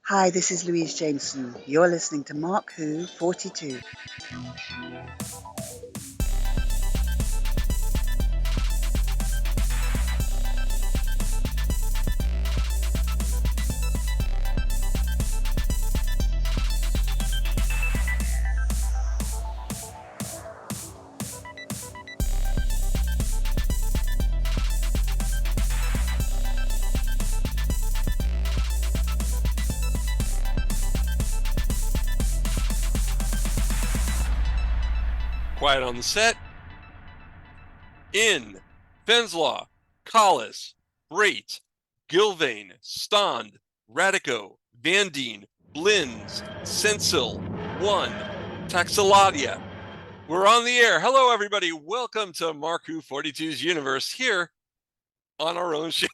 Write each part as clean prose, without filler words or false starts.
Hi, this is Louise Jameson. You're listening to Mark Who 42. Quiet on the set. In Fenslaw, Collis, Brait, Gilvain, Stond, Radico, Vandine, Blins, Sensil, One, Taxaladia. We're on the air. Hello, everybody. Welcome to Mark Who 42's universe here on our own show.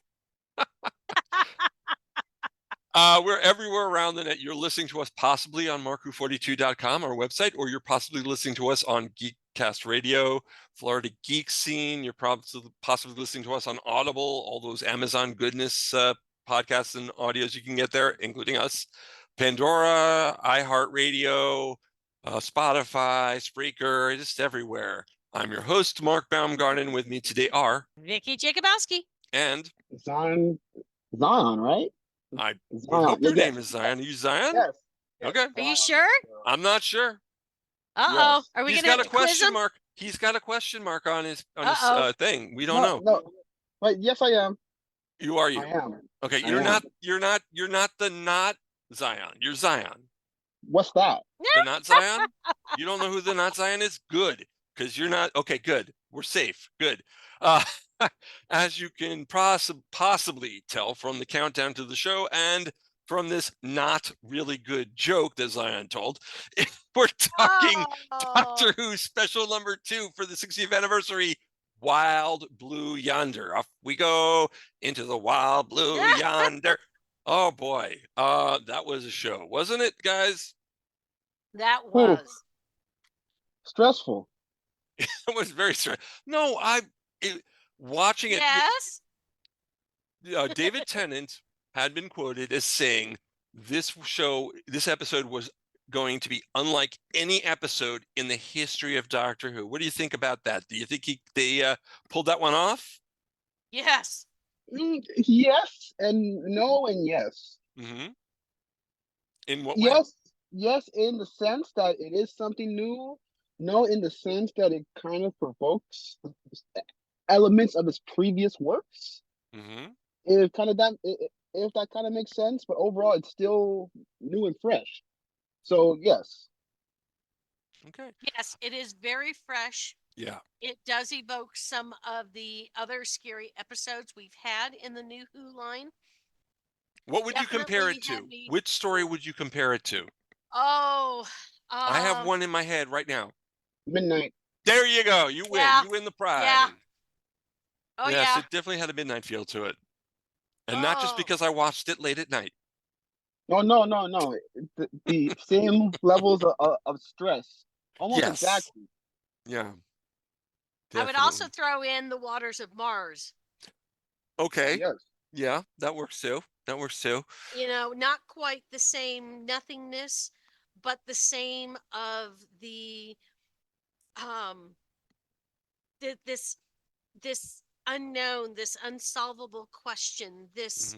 We're everywhere around the net. You're listening to us possibly on markwho42.com, our website, or you're possibly listening to us on Geekcast Radio, Florida Geek Scene. You're possibly listening to us on Audible, all those Amazon goodness podcasts and audios you can get there, including us. Pandora, iHeartRadio, Spotify, Spreaker, just everywhere. I'm your host, Mark Baumgarten. With me today are Vicky Jakubowski and Zion, right? I would hope your name is Zion. Are you Zion? Yes. Okay. Are you sure? I'm not sure. Uh-oh. Yes. Are we He's going to got a question mark. He's got a question mark on his thing. We don't know. No. But yes, I am. You are you? I am. Okay, I you're am. not the not Zion. You're Zion. What's that? The not Zion? You don't know who the not Zion is? Good. Because you're not okay, good. We're safe. Good. As you can possibly tell from the countdown to the show and from this not really good joke that Zion told, we're talking Doctor Who special number 2 for the 60th anniversary, Wild Blue Yonder. Off we go into the Wild Blue Yonder. Oh boy, that was a show, wasn't it, guys? That was. Stressful. It was very stressful. No, watching it. Yes. David Tennant had been quoted as saying this episode was going to be unlike any episode in the history of Doctor Who. What do you think about that? Do you think they pulled that one off? Yes. Yes and no and yes. Mm-hmm. In what way? Yes, in the sense that it is something new. No, in the sense that it kind of provokes elements of its previous works. Mm-hmm. If that kind of makes sense, but overall it's still new and fresh. So yes. Okay. Yes, it is very fresh. Yeah. It does evoke some of the other scary episodes we've had in the new Who line. What would you compare it to? Which story would you compare it to? Oh, I have one in my head right now. Midnight. There you go. You win. Yeah. You win the prize. Yeah. Oh, yes, yeah. It definitely had a midnight feel to it. And not just because I watched it late at night. No. The same levels of stress. Almost yes. Exactly. Yeah. Definitely. I would also throw in the waters of Mars. Okay. Yes. Yeah, that works too. You know, not quite the same nothingness, but the same of the this unknown, this unsolvable question, this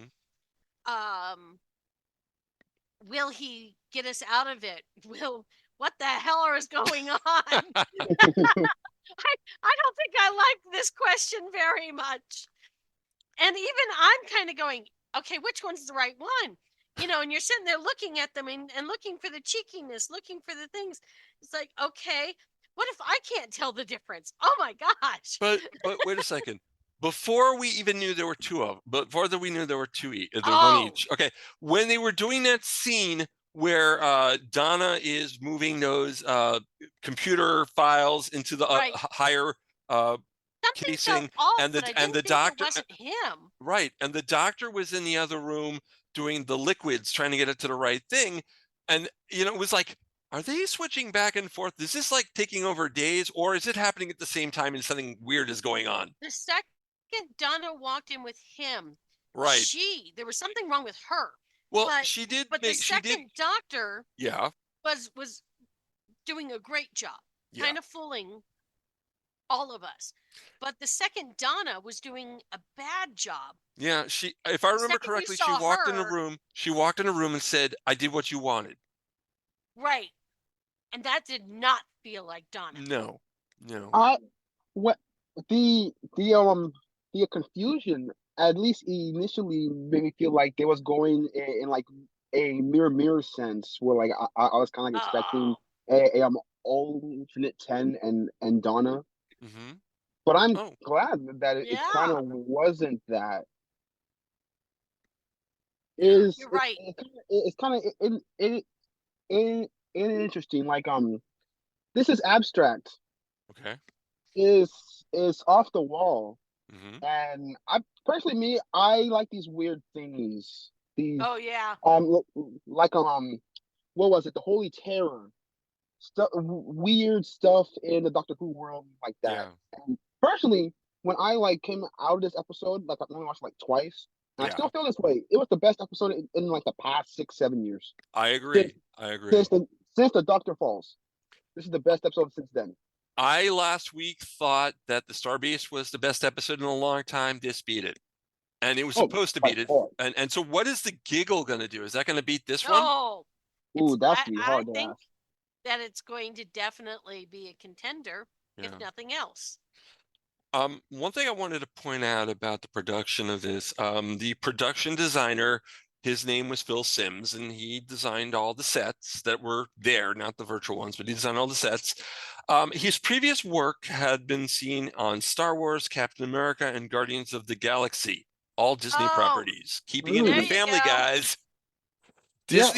will he get us out of it? What the hell is going on? I don't think I like this question very much. And even I'm kind of going, okay, which one's the right one? You know, and you're sitting there looking at them and looking for the cheekiness, looking for the things. It's like, okay, what if I can't tell the difference? Oh my gosh. But wait a second. Before we even knew there were two of them, before that we knew there were one each. Okay, when they were doing that scene where Donna is moving those computer files into the higher casing, and the doctor wasn't him. Right, and the doctor was in the other room doing the liquids, trying to get it to the right thing, and it was like, are they switching back and forth? Is this like taking over days, or is it happening at the same time and something weird is going on? The second Donna walked in with him, right, there was something wrong with her. Well, But she did the make, she did, second Doctor yeah, was doing a great job, yeah, kind of fooling all of us. But the second Donna was doing a bad job. yeah. She, if I The remember second you correctly, she saw walked in a her, room. She walked in a room and said, "I did what you wanted." right, and that did not feel like Donna. No, no. I what the confusion at least initially made me feel like they was going in like a mirror sense where like I was kind of like expecting Oh, a alternate 10 and Donna, Mm-hmm. but I'm Oh, glad that it kind yeah, of wasn't that. yeah. you're right. It's kind of interesting. Like this is abstract, Okay. is off the wall. Mm-hmm. And I personally, I like these weird thingies. These Oh yeah. like what was it? The Holy Terror stuff, weird stuff in the Doctor Who world like that. Yeah. And personally, when I like came out of this episode, like I only watched like twice, and I Yeah. still feel this way. It was the best episode in like the past 6-7 years. I agree. I agree. Since the Doctor Falls, this is the best episode since then. I last week thought that the Starbase was the best episode in a long time. This beat it. And it was supposed to By beat it. far. And so what is the giggle going to do? Is that going to beat this one? Oh, Ooh, that's I hard to think ask. that it's going to definitely be a contender, Yeah. if nothing else. One thing I wanted to point out about the production of this, the production designer, his name was Phil Sims, and he designed all the sets that were there, not the virtual ones, but he designed all the sets. His previous work had been seen on Star Wars, Captain America, and Guardians of the Galaxy, all Disney properties. Keeping it in There the you family, go. guys. Yeah,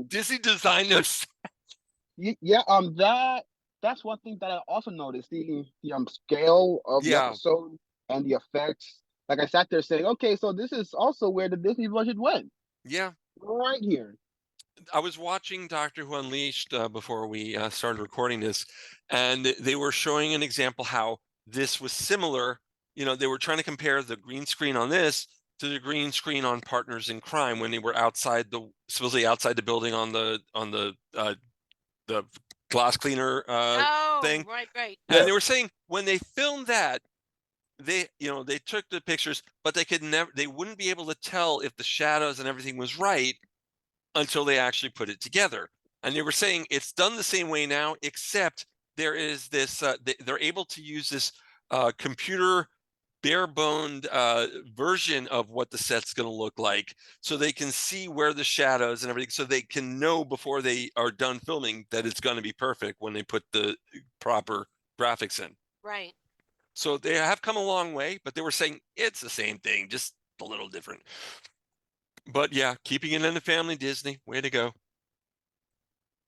Disney designed those. yeah, that's one thing that I also noticed, the scale of the Yeah. episode and the effects. Like I sat there saying, okay, so this is also where the Disney budget went. Yeah. Right here. I was watching Doctor Who Unleashed before we started recording this, and they were showing an example how this was similar. You know, they were trying to compare the green screen on this to the green screen on Partners in Crime when they were supposedly outside the building on the glass cleaner thing. Right. And they were saying when they filmed that, they took the pictures, but they wouldn't be able to tell if the shadows and everything was right until they actually put it together. And they were saying it's done the same way now, except there is this, they're able to use this computer bare-boned version of what the set's going to look like, so they can see where the shadows and everything, so they can know before they are done filming that it's going to be perfect when they put the proper graphics in. Right. So they have come a long way, but they were saying it's the same thing, just a little different. But yeah, keeping it in the family, Disney, way to go.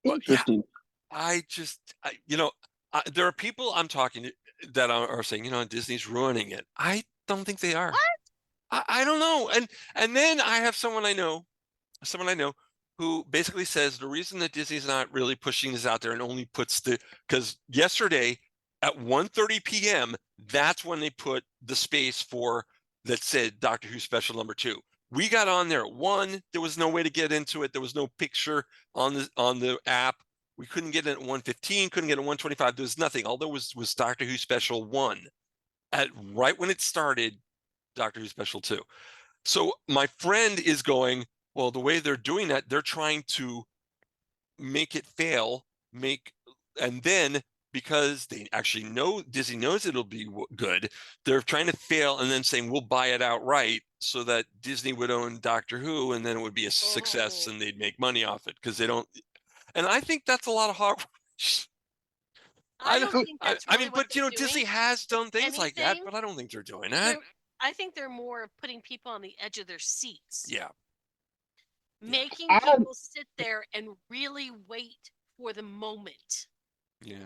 But Interesting. yeah, there are people I'm talking to that are saying, Disney's ruining it. I don't think they are. What? I don't know. And then I have someone I know who basically says the reason that Disney's not really pushing this out there and only puts because yesterday at 1:30 p.m., that's when they put the space for that said Doctor Who Special #2. We got on there at 1. There was no way to get into it. There was no picture on the app. We couldn't get it at 1:15, couldn't get it at 1:25. There was nothing. All there was Doctor Who Special 1. Right when it started, Doctor Who Special 2. So my friend is going, well, the way they're doing that, they're trying to make it fail, and then because they actually know Disney knows it'll be good, they're trying to fail and then saying we'll buy it outright so that Disney would own Doctor Who, and then it would be a success and they'd make money off it, because they don't. And I think that's a lot of hogwash. I don't think that's really what they're doing. Disney has done things like that, but I don't think they're doing that. I think they're more putting people on the edge of their seats. Yeah. Making people sit there and really wait for the moment. Yeah.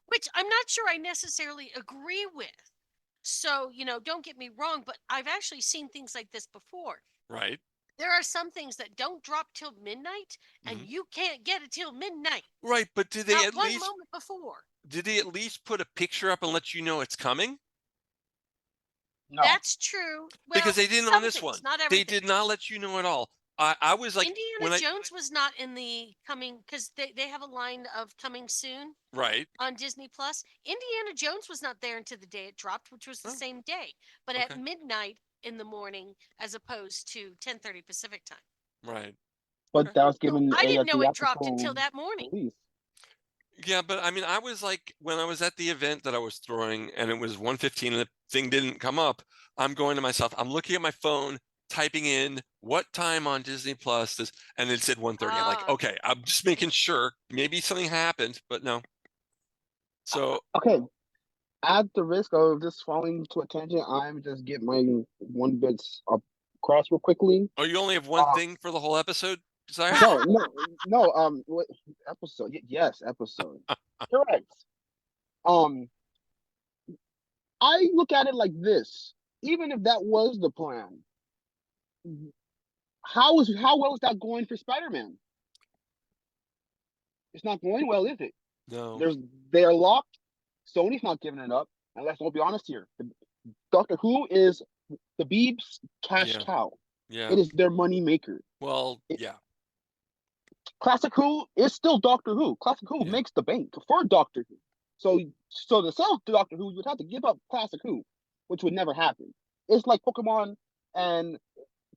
Which I'm not sure I necessarily agree with. So, don't get me wrong, but I've actually seen things like this before. Right. There are some things that don't drop till midnight, and you can't get it till midnight. Right, but did they Not at one least moment before? Did they at least put a picture up and let you know it's coming? No. That's true. Well, Because they didn't on this things, one. not They everything. did not let you know at all. I was like, Indiana Jones was not in the coming, because they have a line of coming soon right. on Disney Plus. Indiana Jones was not there until the day it dropped, which was the Oh, same day, but okay. at midnight in the morning, as opposed to 10:30 Pacific time. Right. But Okay. that was So given I didn't a know it dropped until theatrical that morning. release. Yeah, but I mean, I was like, when I was at the event that I was throwing, and it was 1:15, and the thing didn't come up. I'm going to myself. I'm looking at my phone, typing in what time on Disney Plus this, and it said 1:30. I'm like, Ah. okay, I'm just making sure. Maybe something happened, but no. So Okay, at the risk of just falling to a tangent, I'm just get my one bits across real quickly. oh, you only have one Uh, thing for the whole episode, Desire? no. What episode? Yes, episode. Correct. Um, I look at it like this: even if that was the plan, how well is that going for Spider-Man? It's not going well, is it? No. They are locked. Sony's not giving it up. And let's all be honest here: Doctor Who is the Beebs' cash Yeah. cow. Yeah. It is their money maker. Well, yeah. Classic Who is still Doctor Who. Classic Who Yeah. makes the bank for Doctor Who. So to sell to Doctor Who, you would have to give up Classic Who, which would never happen. It's like Pokemon and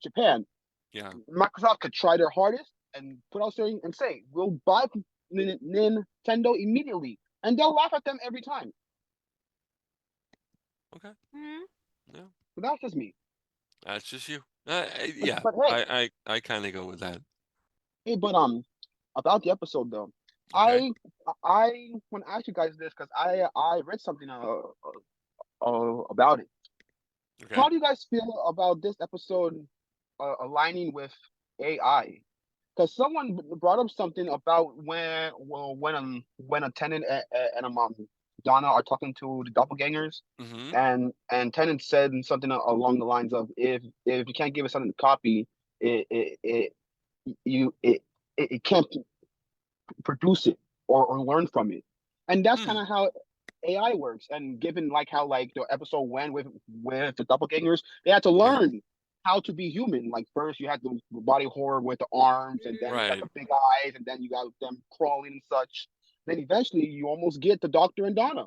Japan. Yeah. Microsoft could try their hardest and put out something and say, we'll buy Nintendo immediately. And they'll laugh at them every time. Okay. Mhm. Yeah. But that's just me. That's just you. Yeah. But hey, I kind of go with that. hey, but about the episode though, Okay. I want to ask you guys this because I read something about it. Okay. How do you guys feel about this episode aligning with AI? Because someone brought up something about when a Tenant and Donna are talking to the doppelgängers, Mm-hmm. and Tenant said something along the lines of, if you can't give us something to copy, it can't produce it or learn from it. And that's kind of how AI works. And given like how like the episode went with the doppelgangers, they had to learn how to be human. Like first you had the body horror with the arms, and then you got the big eyes, and then you got them crawling and such. Then eventually you almost get the Doctor and Donna.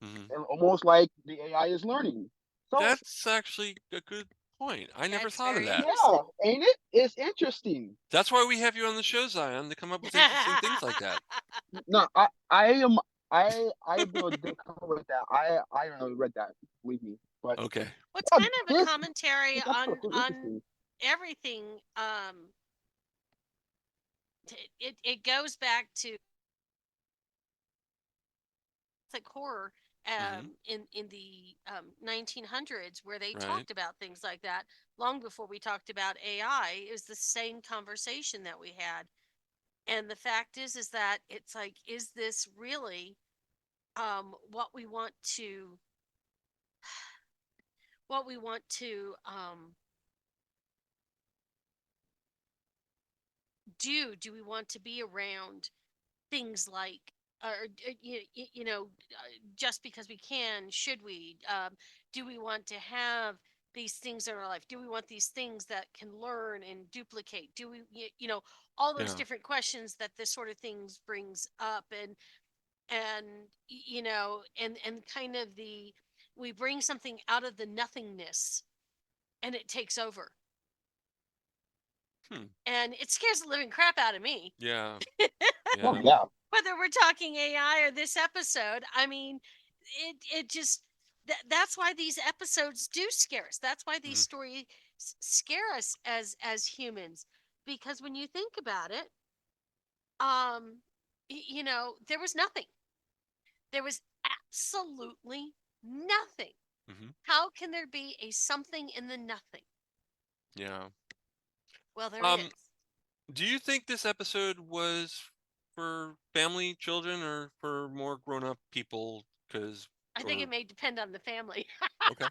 And almost like the AI is learning. So That's actually a good point. I never That's thought of very that. yeah, ain't it? It's interesting. That's why we have you on the show, Zion, to come up with interesting things like that. No, I didn't come up with that. I read that, believe me. But Okay. Well, it's yeah, kind of a commentary this on episode was interesting. everything. It goes back to like horror in the 1900s, where they talked about things like that long before we talked about AI. It was the same conversation that we had. And the fact is that it's like, is this really what we want to do? Do we want to be around things like, or just because we can? Should we? Do we want to have these things in our life? Do we want these things that can learn and duplicate? Do we, all those different questions that this sort of things brings up, and kind of we bring something out of the nothingness, and it takes over. And it scares the living crap out of me. Yeah. Oh, yeah. Whether we're talking AI or this episode, I mean, it just that's why these episodes do scare us. That's why these stories scare us as humans, because when you think about it, there was nothing. There was absolutely nothing. How can there be a something in the nothing? Yeah. Well, there is. Do you think this episode was for family, children, or for more grown-up people? Because I think it may depend on the family. Okay.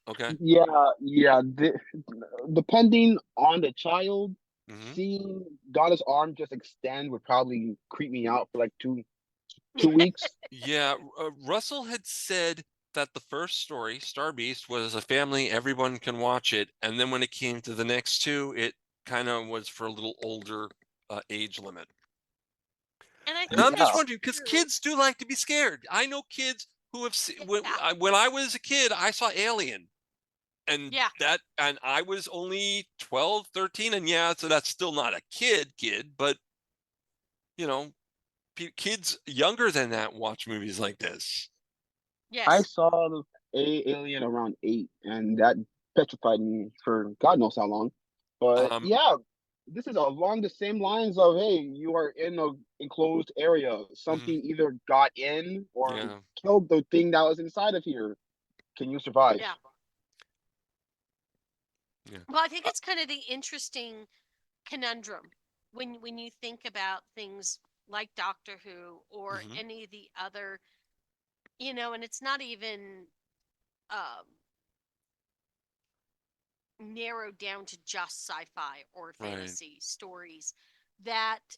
Okay. Yeah. Depending on the child, seeing Donna's arm just extend would probably creep me out for like 2 weeks. Yeah. Russell had said that the first story, Star Beast, was a family, everyone can watch it, and then when it came to the next two, it kind of was for a little older age limit. And I And I'm think just it's wondering, because true. kids do like to be scared. I know kids who have seen, Yeah. when I was a kid, I saw Alien. And Yeah. and I was only 12, 13. And yeah, so that's still not a kid, but you know, kids younger than that watch movies like this. Yes. I saw Alien around 8, and that petrified me for God knows how long. But yeah, this is along the same lines of, hey, you are in a enclosed area. Something either got in or Yeah. killed the thing that was inside of here. Can you survive? Yeah. Yeah. Well, I think it's kind of the interesting conundrum when you think about things like Doctor Who or Mhm. any of the other, and it's not even narrowed down to just sci-fi or Right. fantasy stories, that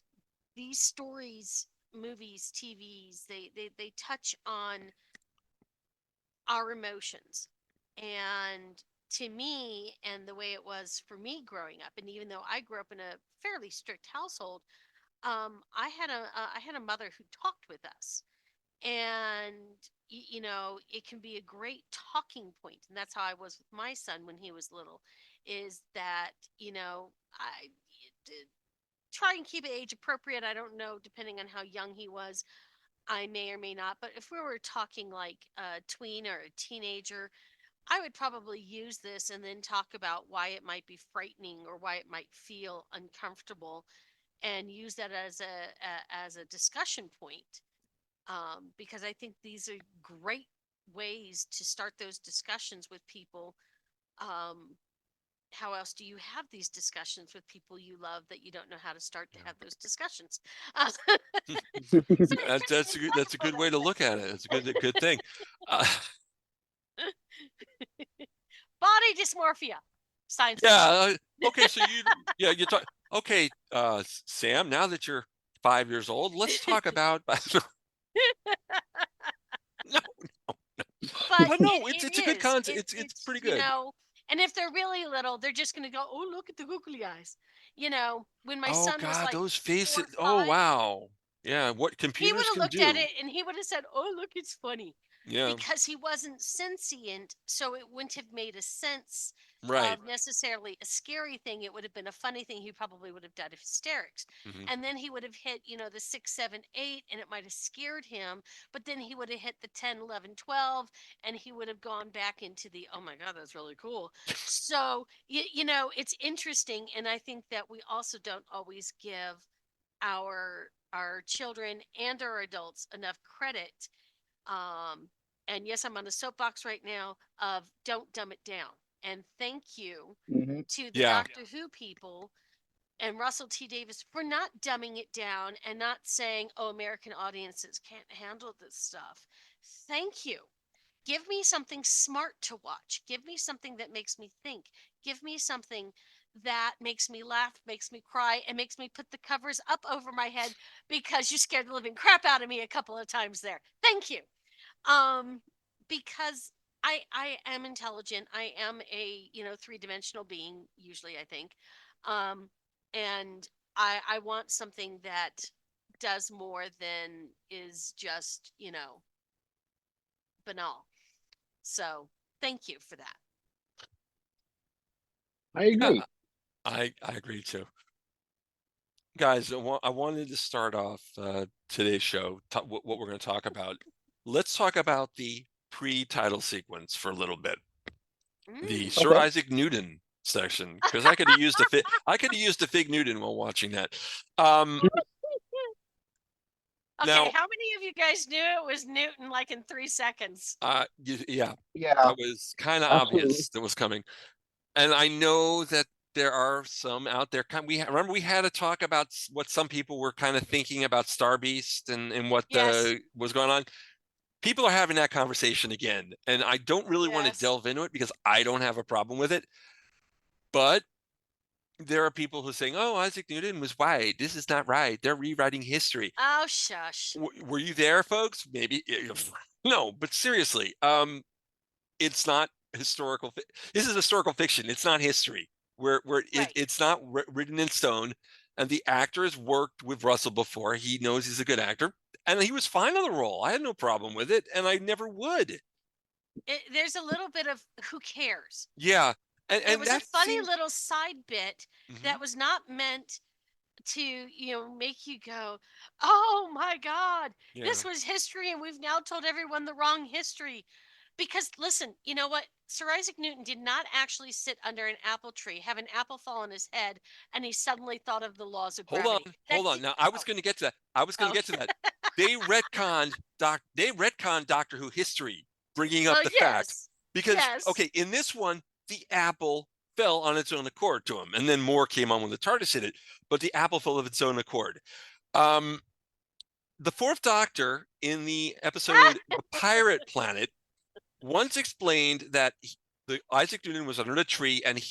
these stories, movies, TVs, they touch on our emotions. And to me, and the way it was for me growing up, and even though I grew up in a fairly strict household, I had a mother who talked with us, and it can be a great talking point, and that's how I was with my son when he was little. Is that I try and keep it age appropriate. I don't know, depending on how young he was, I may or may not. But if we were talking like a tween or a teenager, I would probably use this and then talk about why it might be frightening or why it might feel uncomfortable, and use that as a discussion point, because I think these are great ways to start those discussions with people. How else do you have these discussions with people you love that you don't know how to start to have those discussions? That's a good way to look at it. It's a good thing. Body dysmorphia. Science. Yeah. Okay. So you talk. Okay, Sam. Now that you're 5 years old, let's talk about. No, but no, it's a good concept. It's pretty good. And if they're really little, they're just going to go, "Oh, look at the googly eyes." When my Oh son was God, like those 4 faces. or Oh 5, wow. Yeah, what he would computers have can looked at do. it and he would have said, "Oh, look, it's funny." Yeah. Because he wasn't sentient, so it wouldn't have made a sense Right. of necessarily a scary thing. It would have been a funny thing. He probably would have died of hysterics. Mhm. And then he would have hit, the 6, 7, 8, and it might have scared him. But then he would have hit the 10, 11, 12, and he would have gone back into the, oh my God, that's really cool. So, it's interesting. And I think that we also don't always give our children and our adults enough credit. And yes, I'm on a soapbox right now of don't dumb it down. And thank you to the Yeah. Doctor Who people and Russell T Davies for not dumbing it down and not saying, oh, American audiences can't handle this stuff. Thank you. Give me something smart to watch. Give me something that makes me think. Give me something that makes me laugh, makes me cry, and makes me put the covers up over my head because you scared the living crap out of me a couple of times there. Thank you. Because I am intelligent. I am a, three-dimensional being, usually, I think. And I want something that does more than is just, banal. So thank you for that. I agree. Yeah, I agree too. Guys, I wanted to start off today's show, what we're going to talk about. Let's talk about the pre-title sequence for a little bit. The Sir Isaac Newton section, because I could have used a Fig Newton while watching that. Okay, now, how many of you guys knew it was Newton like in 3 seconds? Yeah, Yeah. that was kind of obvious that was coming. And I know that there are some out there. Remember we had a talk about what some people were kind of thinking about Star Beast and what was going on. People are having that conversation again, and I don't really want to delve into it because I don't have a problem with it. But there are people who are saying, "Oh, Isaac Newton was right. This is not right. They're rewriting history." Oh, shush. Were you there, folks? Maybe. No, but seriously, it's not historical. This is historical fiction. It's not history. where Right. it's not written in stone, and the actor has worked with Russell before. He knows he's a good actor, and he was fine on the role. I had no problem with it, and I never would. There's a little bit of who cares. Yeah, There and was a that funny seems little side bit Mhm. that was not meant to, make you go, "Oh my God, Yeah. this was history, and we've now told everyone the wrong history." Because listen, you know what? Sir Isaac Newton did not actually sit under an apple tree, have an apple fall on his head, and he suddenly thought of the laws of Hold on, gravity. hold on. Now, I was Oh, going to get to that. I was going to oh, get to that. They retconned Doctor Who history, bringing up oh, the fact yes, because yes, in this one, the apple fell on its own accord to him, and then more came on when the TARDIS hit it. But the apple fell of its own accord. The Fourth Doctor in the episode "The Pirate Planet" once explained that the Isaac Newton was under a tree, and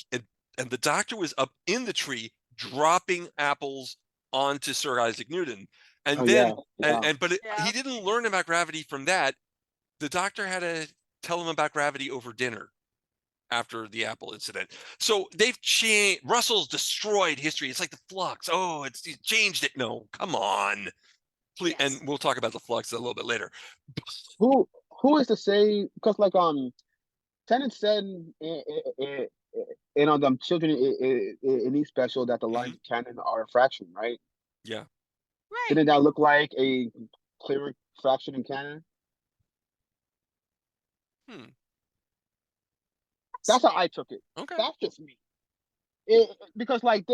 the Doctor was up in the tree dropping apples onto Sir Isaac Newton, and Oh then yeah. but yeah. he didn't learn about gravity from that. The Doctor had to tell him about gravity over dinner after the apple incident. So they've changed. Russell's destroyed history. It's like the Flux. Oh, it's changed it. No, come on, please. Yes. And we'll talk about the Flux a little bit later. Who is to say? Because like Tennant said in on them children in these special that the lines of canon are a fraction, right? Yeah. Right. Didn't that look like a clear fraction in canon? That's how I took it. Okay. That's just me. Because like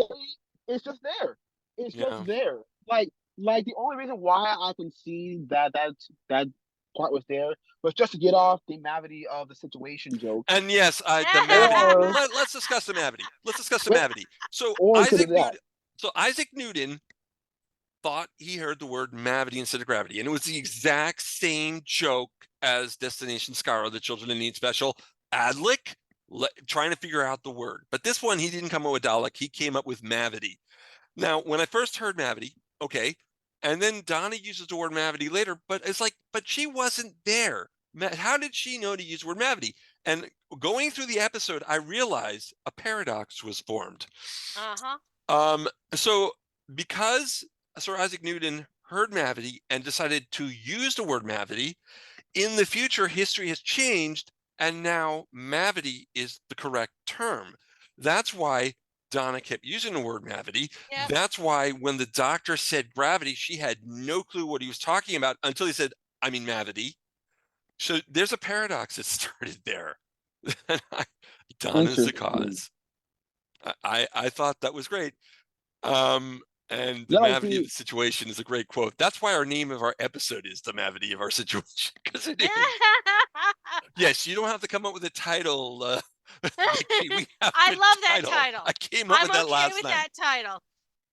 it's just there. It's just there. Like the only reason why I can see that part was there was just to get off the Mavity of the situation joke. And yes, the Mavity. Let's discuss the Mavity. Let's discuss the Mavity. So Isaac Newton thought he heard the word Mavity instead of gravity, and it was the exact same joke as Destination Scarrow, the Children in Need special. Adlic trying to figure out the word, but this one he didn't come up with Dalek. He came up with Mavity. Now, when I first heard Mavity, okay, and then Donna uses the word Mavity later, but it's like, but she wasn't there. How did she know to use the word Mavity? And going through the episode, I realized a paradox was formed. So because Sir Isaac Newton heard Mavity and decided to use the word Mavity, in the future, history has changed, and now Mavity is the correct term. That's why Donna kept using the word Mavity. Yep. That's why when the Doctor said gravity, she had no clue what he was talking about until he said, I mean, Mavity. So there's a paradox that started there. Donna's the cause. I thought that was great. And the Mavity of the situation is a great quote. That's why our name of our episode is the Mavity of our situation, because it is. Yes, you don't have to come up with a title. Vicky, I love that title. I came up with that last night. I'm okay with that title.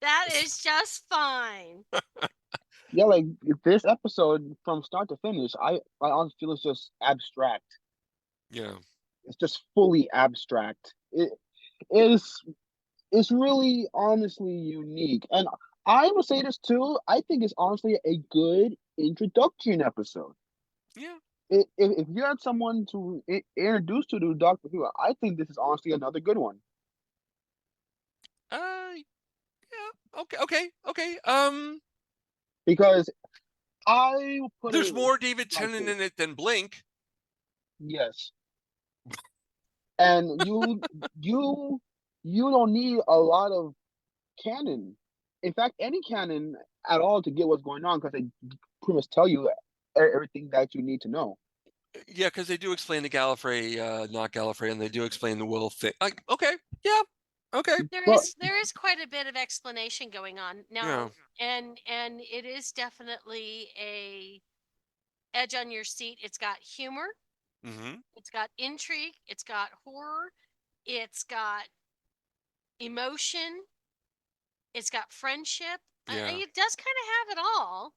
That is just fine. Yeah, like this episode from start to finish, I honestly feel it's just abstract. Yeah, it's just fully abstract. It's really honestly unique, and I will say this too. I think it's honestly a good introduction episode. Yeah. If you had someone to introduce to the Doctor Who, I think this is honestly another good one. Yeah. Okay. Because I will put there's more David Tennant in it than Blink. Yes. And you don't need a lot of canon. In fact, any canon at all to get what's going on, because they pretty much tell you everything that you need to know. Yeah, because they do explain the Gallifrey, not Gallifrey, and they do explain the Wilf thing. Like, okay, yeah, okay. There is quite a bit of explanation going on now, and it is definitely a edge on your seat. It's got humor. It's got intrigue. It's got horror. It's got emotion. It's got friendship. It does kind of have it all.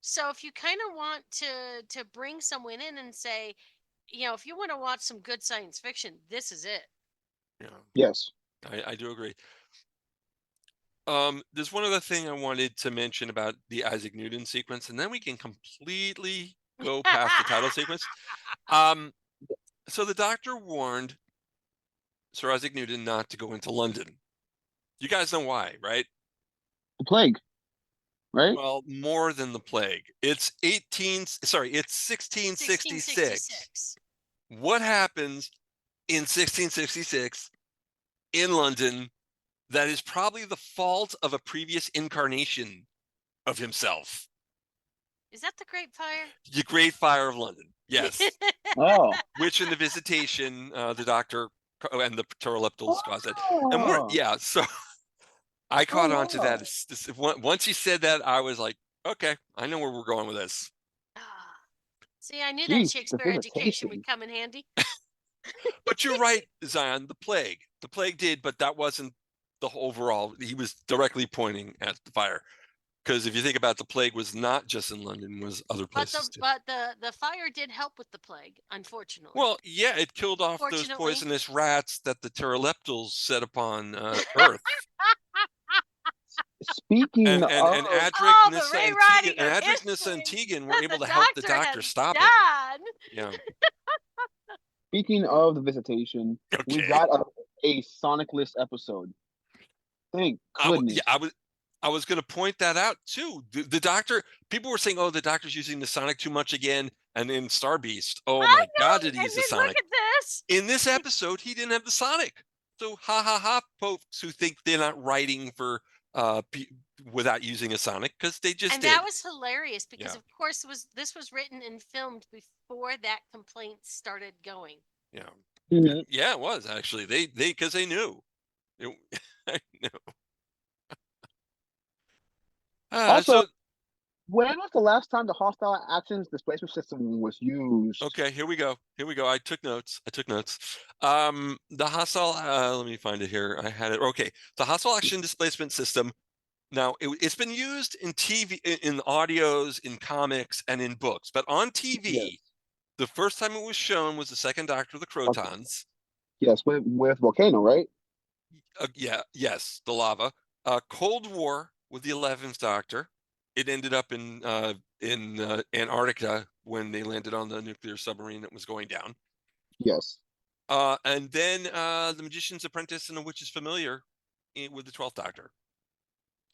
So if you kind of want to bring someone in and say, if you want to watch some good science fiction, this is it. Yeah. Yes. I do agree. There's one other thing I wanted to mention about the Isaac Newton sequence, and then we can completely go past the title sequence. So the Doctor warned Sir Isaac Newton not to go into London. You guys know why, right? The plague, right? Well, more than the plague. It's 1666. 1666. What happens in 1666 in London that is probably the fault of a previous incarnation of himself? Is that the Great Fire? The Great Fire of London. Yes. Oh. Which in the Visitation, the Doctor and the pteroleptals caused it. And so I caught on to that. Once he said that, I was like, okay, I know where we're going with this. See, I knew Jeez, that the Shakespeare education Visitation. would come in handy. But you're right, Zion, the plague. The plague did, but that wasn't the overall. He was directly pointing at the fire. Because if you think about it, the plague was not just in London, was other places too. But the fire did help with the plague, unfortunately. Well, yeah, it killed off those poisonous rats that the pteroleptals set upon Earth. Speaking and of Adric and Tegan were able to help the Doctor stop it. Yeah. Speaking of the Visitation, we got a Sonicless episode. Thank goodness. I was going to point that out too. The Doctor, people were saying, "Oh, the Doctor's using the Sonic too much again." And in Star Beast, oh my God, did he use the Sonic? Look at this. In this episode, he didn't have the Sonic. So ha ha ha, folks who think they're not writing for without using a Sonic, because they just did. That was hilarious because of course this was written and filmed before that complaint started going. Yeah. Mm-hmm. Yeah, it was actually. They because they knew. I know. Also, when was the last time the hostile actions displacement system was used? Okay, here we go. I took notes. The hostile, let me find it here. I had it. Okay, the hostile action displacement system. Now, it's been used in TV, in audios, in comics, and in books. But on TV, the first time it was shown was the second Doctor of the Crotons. Yes, with Volcano, right? Yes, the lava. Cold War with the 11th Doctor. It ended up in Antarctica when they landed on the nuclear submarine that was going down. Yes. And then the Magician's Apprentice and the Witch's Familiar with the 12th Doctor,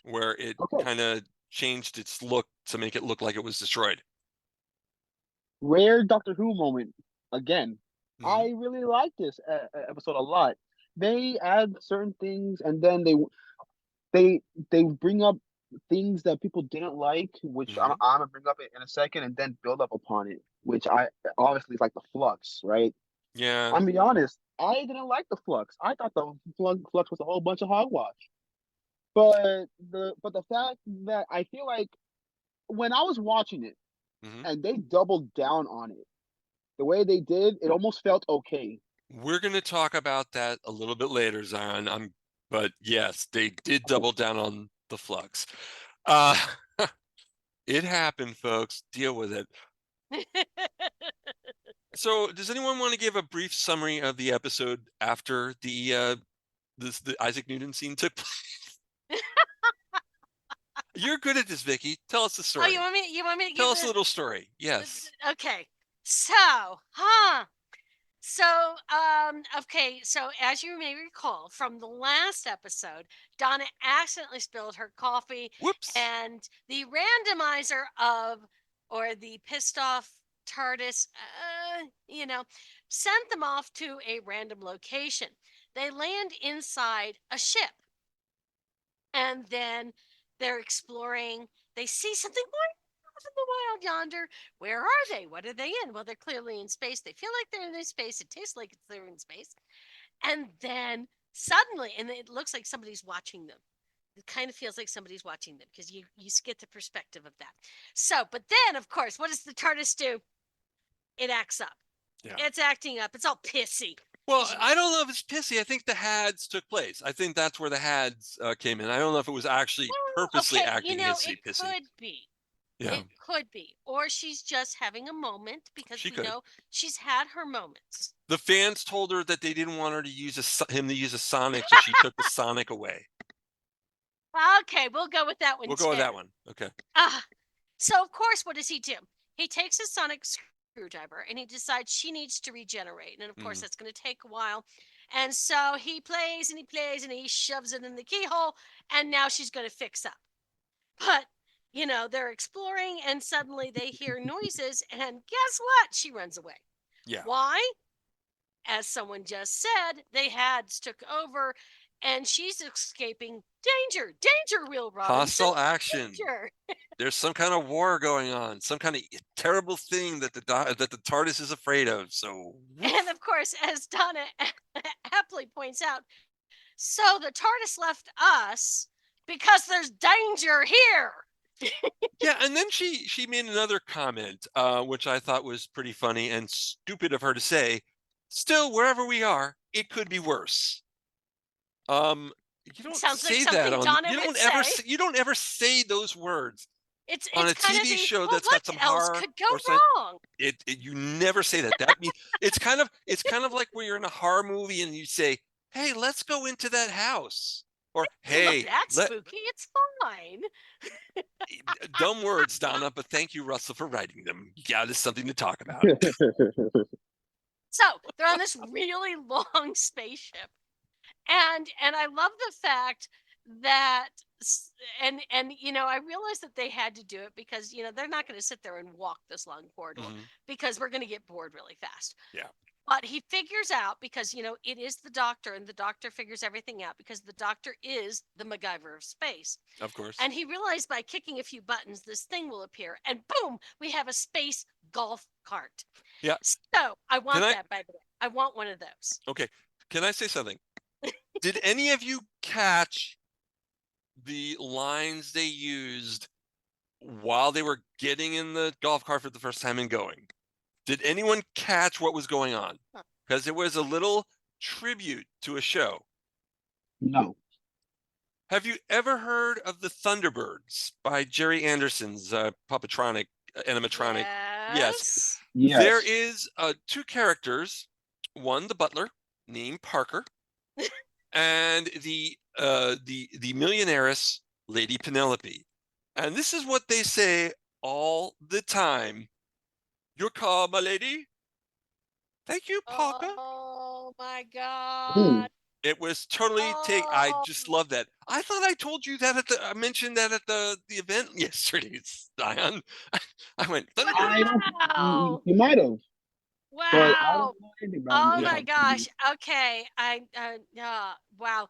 where it kind of changed its look to make it look like it was destroyed. Rare Doctor Who moment again. Mm-hmm. I really like this episode a lot. They add certain things, and then they bring up things that people didn't like, which I'm gonna bring up in a second, and then build up upon it, which I obviously is like the flux, right? Yeah. I'm be honest, I didn't like the flux. I thought the flux was a whole bunch of hogwash. But the fact that I feel like when I was watching it and they doubled down on it, the way they did, it almost felt okay. We're gonna talk about that a little bit later, Zion. But yes, they did double down on the flux. It happened, folks. Deal with it. So, does anyone want to give a brief summary of the episode after the Isaac Newton scene took place? You're good at this, Vicky. Tell us the story. Oh, you want me to tell us a little story? Yes. Okay. So, okay, so as you may recall from the last episode, Donna accidentally spilled her coffee. Whoops. And the randomizer or the pissed off TARDIS, sent them off to a random location. They land inside a ship. And then they're exploring. They see something off in the Wild Yonder. Where are they? What are they in? Well, they're clearly in space. They feel like they're in space. It tastes like they're in space. And then suddenly, and it looks like somebody's watching them. It kind of feels like somebody's watching them because you get the perspective of that. So, but then, of course, what does the TARDIS do? It acts up. Yeah. It's acting up. It's all pissy. Well, I don't know if it's pissy. I think the Hads took place. I think that's where the Hads came in. I don't know if it was actually purposely acting pissy. It could be. Yeah. It could be. Or she's just having a moment because know she's had her moments. The fans told her that they didn't want her to use him to use a Sonic, so she took the Sonic away. Okay, we'll go with that one. We'll go with that one. Okay. So, of course, what does he do? He takes his Sonic screwdriver and he decides she needs to regenerate. And, of course, that's going to take a while. And so he plays and he plays and he shoves it in the keyhole, and now she's going to fix up. But, they're exploring, and suddenly they hear noises, and guess what? She runs away. Yeah. Why? As someone just said, they had took over, and she's escaping danger. Danger, Will Robinson. Hostile action. Danger. There's some kind of war going on, some kind of terrible thing that the TARDIS is afraid of. So, and of course, as Donna aptly points out, so the TARDIS left us because there's danger here. Yeah, and then she made another comment, which I thought was pretty funny and stupid of her to say. Still, wherever we are, it could be worse. You don't Sounds say like that on. Donna You would don't ever. say. You don't ever say those words It's on a kind TV of show well, that's what got some else horror could go or something. wrong? You never say that. That means it's kind of like when you're in a horror movie and you say, "Hey, let's go into that house," or "Hey, That's spooky. It's fine." Dumb words, Donna, but thank you, Russell, for writing them. Yeah, there's something to talk about. So they're on this really long spaceship, and I love the fact that and I realized that they had to do it because they're not going to sit there and walk this long corridor because we're going to get bored really fast. Yeah. But he figures out because it is the Doctor, and the Doctor figures everything out because the Doctor is the MacGyver of space. Of course. And he realized by kicking a few buttons, this thing will appear, and boom, we have a space golf cart. Yeah. So I want that, by the way. I want one of those. Okay. Can I say something? Did any of you catch the lines they used while they were getting in the golf cart for the first time and going? Did anyone catch what was going on? Because it was a little tribute to a show. No. Have you ever heard of the Thunderbirds by Jerry Anderson's puppetronic, animatronic? Yes. Yes. There is two characters, one the butler named Parker, and the millionairess Lady Penelope. And this is what they say all the time. Your call, my lady. Thank you, Parker. Oh my God. It was totally I just love that. I thought I told you that I mentioned that at the event yesterday, Zion. I went, wow. You might have. Wow. Oh my it. gosh. Okay. Wow.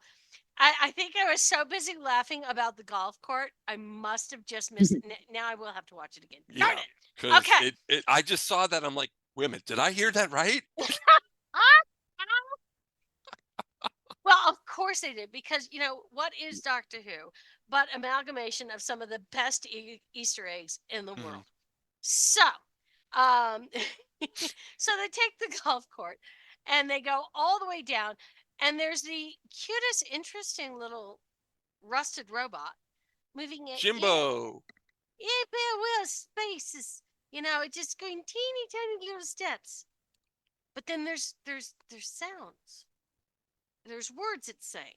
I think I was so busy laughing about the golf court. I must have just missed it. Now I will have to watch it again. Darn it. Okay. I just saw that. I'm like, wait a minute, did I hear that right? Well, of course they did, because what is Doctor Who but amalgamation of some of the best Easter eggs in the world? So, so they take the golf court and they go all the way down, and there's the cutest, interesting little rusted robot moving it. Jimbo. Well, spaces. It's just going teeny tiny little steps. But then there's sounds. There's words it's saying.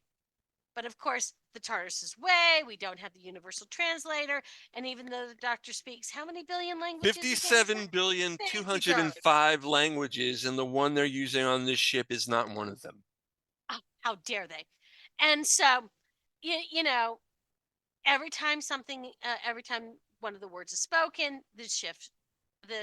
But of course, the TARDIS is way. We don't have the universal translator. And even though the Doctor speaks how many billion languages? 57,205 languages, and the one they're using on this ship is not one of them. Oh, how dare they? And so, every time one of the words is spoken, the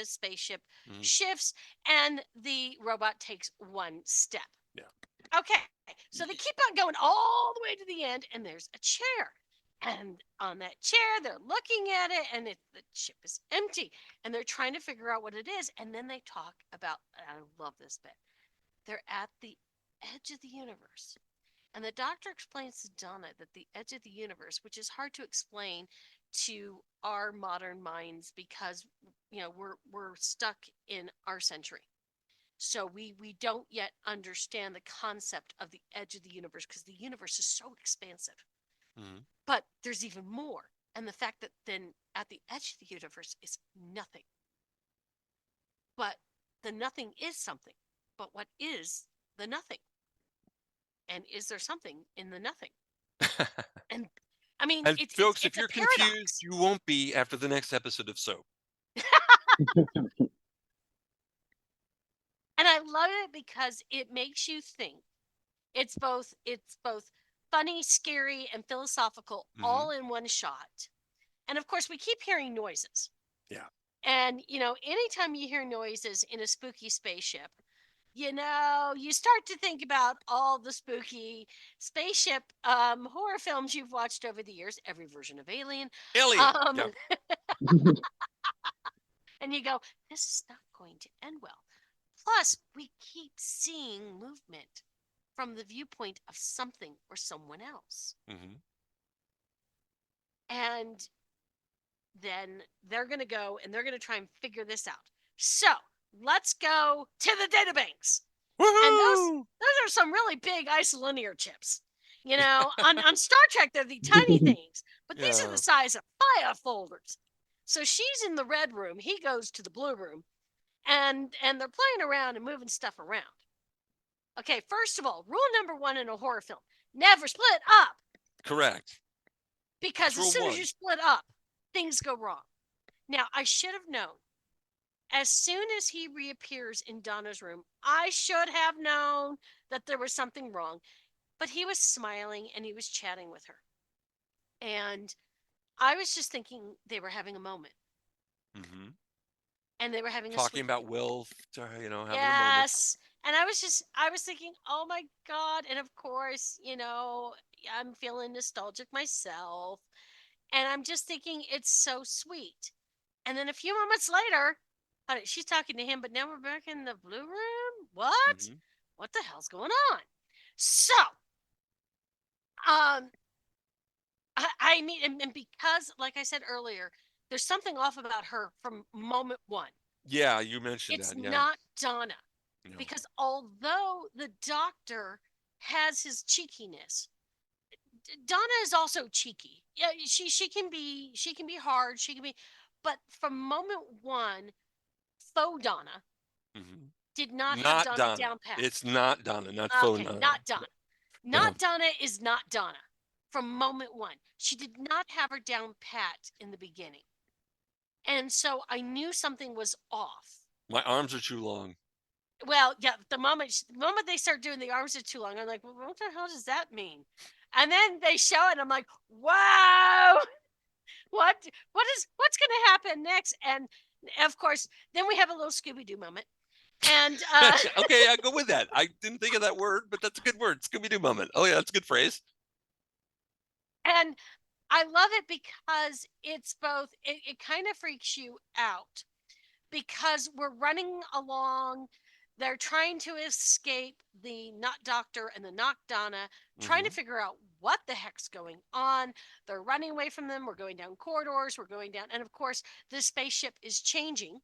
spaceship shifts, and the robot takes one step. Yeah. Okay, so they keep on going all the way to the end, and there's a chair. And on that chair, they're looking at it, and the ship is empty. And they're trying to figure out what it is. And then they talk about, I love this bit, they're at the edge of the universe. And the Doctor explains to Donna that the edge of the universe, which is hard to explain to our modern minds because, we're stuck in our century. So we don't yet understand the concept of the edge of the universe because the universe is so expansive. But there's even more. And the fact that then at the edge of the universe is nothing. But the nothing is something. But what is the nothing? And is there something in the nothing? And I mean, and it's, folks, it's if you're paradox. confused, you won't be after the next episode of Soap. And I love it because it makes you think It's both funny, scary, and philosophical all in one shot. And of course, we keep hearing noises. Yeah. And anytime you hear noises in a spooky spaceship, you start to think about all the spooky spaceship horror films you've watched over the years, every version of Alien. Yeah. And you go, this is not going to end well. Plus, we keep seeing movement from the viewpoint of something or someone else. And then they're going to go and they're going to try and figure this out. So let's go to the databanks. Woo-hoo! And those are some really big isolinear chips. On Star Trek, they're the tiny things, but these are the size of file folders. So she's in the red room. He goes to the blue room, and they're playing around and moving stuff around. Okay, first of all, rule number 1 in a horror film: never split up. Correct. Because That's as soon rule as 1. you split up, things go wrong. Now, I should have known. As soon as he reappears in Donna's room, I should have known that there was something wrong. But he was smiling and he was chatting with her. And I was just thinking they were having a moment. And they were having talking about Wilf, having a moment. Yes. And I was thinking, oh my God. And of course, I'm feeling nostalgic myself. And I'm just thinking it's so sweet. And then a few moments later, she's talking to him, but now we're back in the blue room. What? What the hell's going on? So, I mean, and because, like I said earlier, there's something off about her from moment 1. Yeah, you mentioned It's that. Yeah. not Donna. No. Because although the Doctor has his cheekiness, Donna is also cheeky. Yeah, she can be hard. She can be, but from moment 1, faux Donna did not have Donna down pat. It's not Donna, not faux Donna. Not Donna. Not Donna is not Donna. From moment 1, she did not have her down pat in the beginning, and so I knew something was off. My arms are too long. Well, yeah, the moment they start doing the arms are too long, I'm like, well, what the hell does that mean? And then they show it, and I'm like, wow, what's going to happen next? And of course, then we have a little Scooby-Doo moment. And okay, I go with that. I didn't think of that word, but that's a good word. Scooby-Doo moment. Oh yeah, that's a good phrase. And I love it because it's both. It kind of freaks you out because we're running along. They're trying to escape the not-doctor and the not-donna, trying to figure out what the heck's going on. They're running away from them. We're going down corridors. We're going down. And of course, the spaceship is changing.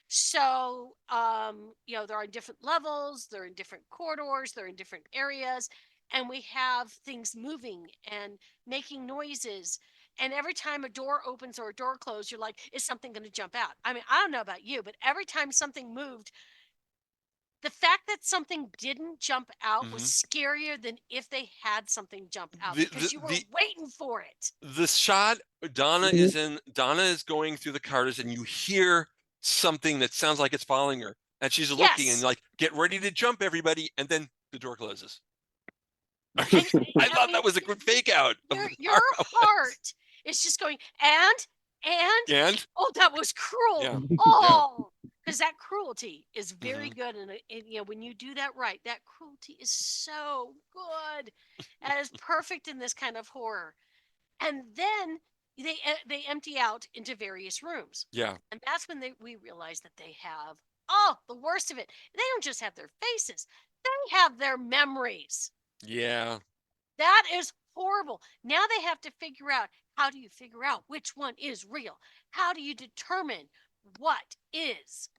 So, they're on different levels. They're in different corridors. They're in different areas. And we have things moving and making noises. And every time a door opens or a door closes, you're like, is something going to jump out? I mean, I don't know about you, but every time something moved, the fact that something didn't jump out was scarier than if they had something jump out because you were waiting for it. The shot Donna is going through the corridors and you hear something that sounds like it's following her. And she's looking and like, get ready to jump, everybody. And then the door closes. I thought that was a good fake out. Your heart is just going, and oh, that was cruel. Yeah. Oh, because that cruelty is very good. And when you do that right, that cruelty is so good. And it's perfect in this kind of horror. And then they empty out into various rooms. Yeah. And that's when we realize that they have, the worst of it. They don't just have their faces. They have their memories. Yeah. That is horrible. Now they have to figure out, how do you figure out which one is real? How do you determine what is?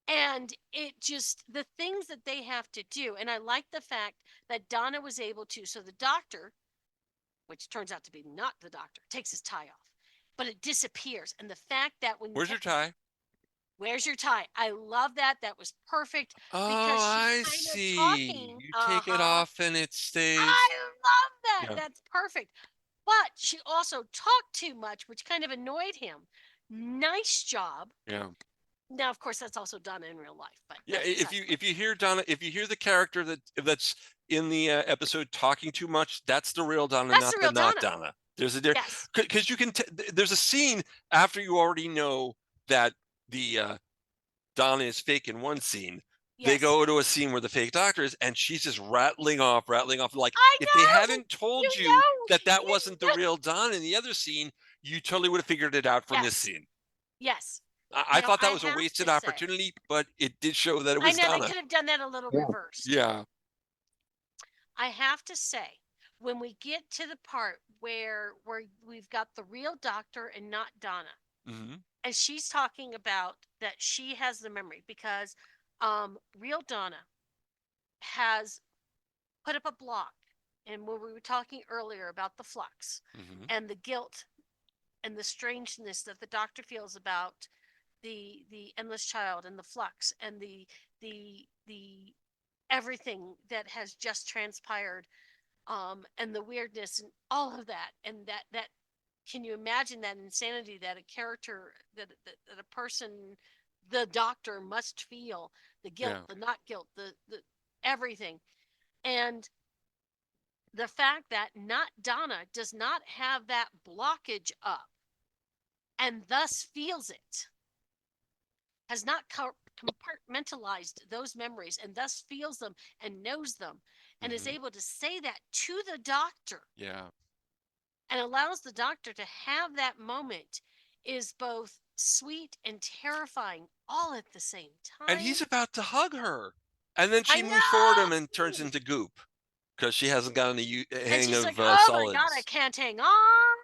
And the things that they have to do. And I like the fact that Donna was able to, so the doctor, which turns out to be not the doctor, takes his tie off, but it disappears. And the fact that when where's your tie? Where's your tie? I love that. That was perfect. Oh, because I see. You take it off and it stays. I love that. Yeah. That's perfect. But she also talked too much, which kind of annoyed him. Nice job. Yeah. Now, of course, that's also Donna in real life. But yeah, if you hear Donna, if you hear the character that's in the episode talking too much, that's the real Donna, That's not the the real not Donna. Donna. There's a difference. Yes. Because you can, there's a scene after you already know that the Donna is fake in one scene. They Yes. go to a scene where the fake doctor is, and she's just rattling off. Like, I if they know! hadn't told You you know! that You wasn't the know! real Donna in the other scene, you totally would have figured it out from this Yes. scene. Yes. I Now, thought that I was a have wasted to say- opportunity, but it did show that it I was know they Donna. could have done that a little Yeah. reversed. Yeah. I have to say, when we get to the part where we've got the real doctor and not Donna, hmm and she's talking about that she has the memory because real Donna has put up a block, and when we were talking earlier about the flux hmm and the guilt and the strangeness that the doctor feels about the endless child and the flux and the everything that has just transpired, and the weirdness and all of that, and that can you imagine that insanity that a character that a person, the doctor, must feel, the guilt, Yeah. the not guilt, the everything. And the fact that not Donna does not have that blockage up and thus feels it, has not compartmentalized those memories and thus feels them and knows them, and is Mhm. able to say that to the doctor Yeah. and allows the doctor to have that moment, is both sweet and terrifying all at the same time. And he's about to hug her. And then I she moves toward him know! and turns into goop because she hasn't gotten the And hang she's of like, oh solids. my God, I can't hang on.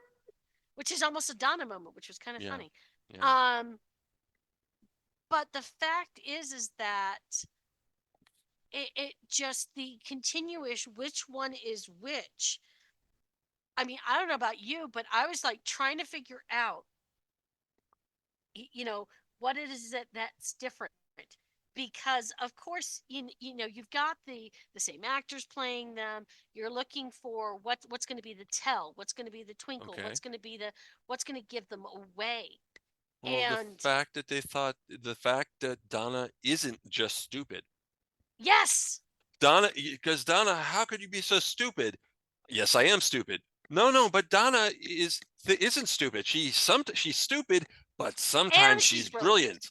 Which is almost a Donna moment, which was kind of Yeah. funny. Yeah. But the fact is that it just the continuous which one is which. I mean, I don't know about you, but I was like trying to figure out, what it is that's different. Because of course, you've got the same actors playing them. You're looking for what's going to be the tell, what's going to be the twinkle, Okay. what's going to give them away. Well, And the fact that Donna isn't just stupid. yes, Because Donna, how could you be so stupid? Yes, I am stupid. No, but Donna isn't stupid. She's stupid, but sometimes and she's brilliant.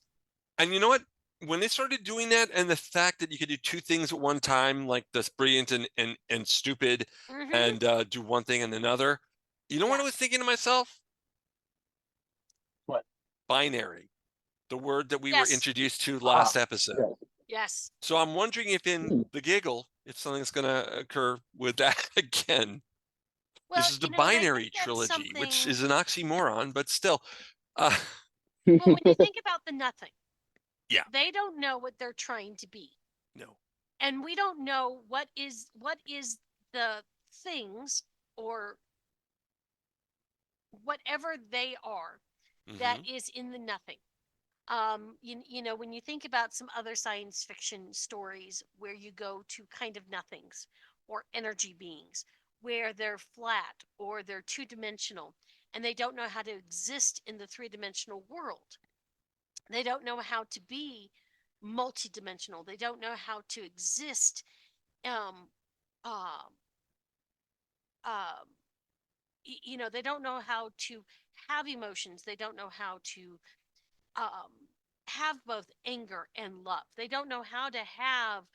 And you know what? When they started doing that, and the fact that you could do two things at one time, like this brilliant and stupid, Mhm. and do one thing and another, you know what I was thinking to myself? What? Binary, the word that we were Yes. introduced to last Ah, episode. yes. Yes. So I'm wondering if in the giggle, if something's going to occur with that again. Well, This is the and I think binary that's trilogy, which something- is an oxymoron, but still. Well, when you think about the nothing, Yeah. they don't know what they're trying to be, No. and we don't know what is the things or whatever they are that Mhm. is in the nothing. When you think about some other science fiction stories where you go to kind of nothings or energy beings, where they're flat or they're two-dimensional and they don't know how to exist in the three-dimensional world. They don't know how to be multidimensional. They don't know how to exist um um they don't know how to have emotions. They don't know how to um, have both anger and love. They don't know how to have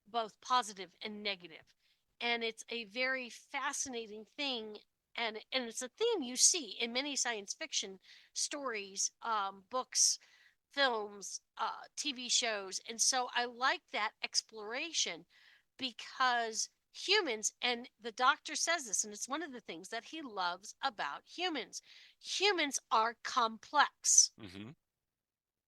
both positive and negative. And it's a very fascinating thing. And it's a theme you see in many science fiction stories, books, films, TV shows. And so I like that exploration because humans, and the doctor says this, and it's one of the things that he loves about humans are complex. Mm-hmm.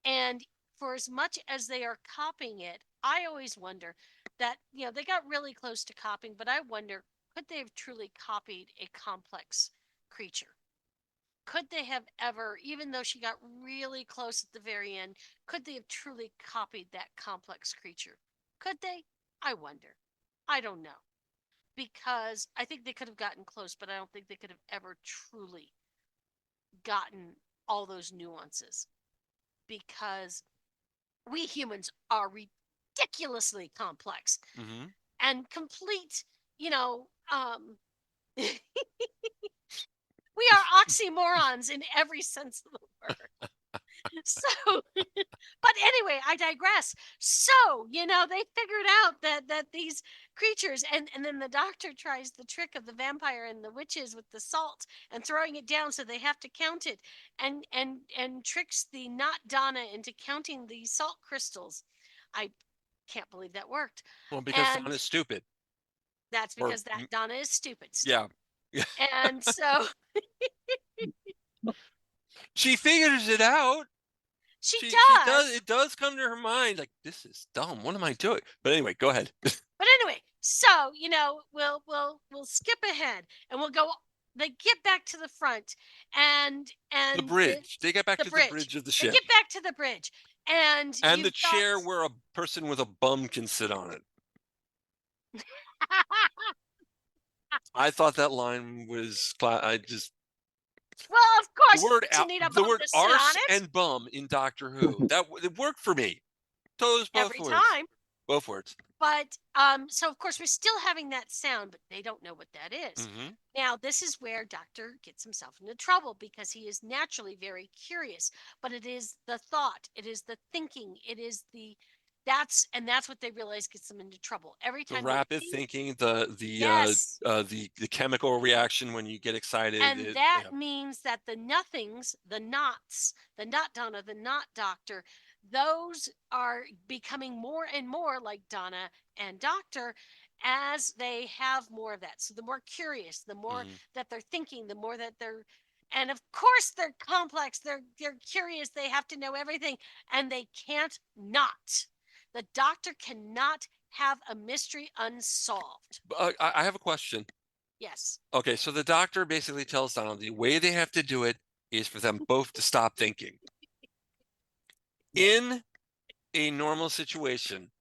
And for as much as they are copying it, I always wonder that, they got really close to copying, but I wonder, could they have truly copied a complex creature? Could they have ever, even though she got really close at the very end, could they have truly copied that complex creature? Could they? I wonder. I don't know. Because I think they could have gotten close, but I don't think they could have ever truly gotten all those nuances. Because we humans are ridiculously complex. Mm-hmm. and complete, we are oxymorons in every sense of the word. So, but anyway, I digress. So, they figured out that these creatures, and then the doctor tries the trick of the vampire and the witches with the salt and throwing it down so they have to count it, and tricks the not-donna into counting the salt crystals. I can't believe that worked. Well, because And Donna's stupid. that's Or- because that Donna is stupid still. Yeah. And so She figures it out. she She does. does. It does come to her mind, like, this is dumb. What am I doing? But anyway, go ahead. But anyway, so we'll skip ahead and we'll go. They get back to the front and The bridge. They get back to the bridge of the They ship. get back to the bridge and The chair where a person with a bum can sit on it. I thought that line was. I just. Well, of course, The word you need a the bum word to sit on arse it and bum in Doctor Who. It worked for me. Those both every words. time. Both words. But so of course we're still having that sound, but they don't know what that is. Mm-hmm. Now this is where Doctor gets himself into trouble because he is naturally very curious. But it is the thought, it is the thinking, it is that's what they realize gets them into trouble every The time. rapid thinking, the Yes. the chemical reaction when you get excited, And that means that the nothings, the nots, the not-donna, the not-doctor, those are becoming more and more like Donna and Doctor as they have more of that. So the more curious, the more that they're thinking, the more that they're, and of course they're complex, they're curious, they have to know everything, and they can't not. The Doctor cannot have a mystery unsolved. I have a question. Yes. Okay, so the Doctor basically tells Donna the way they have to do it is for them both to stop thinking. In a normal situation,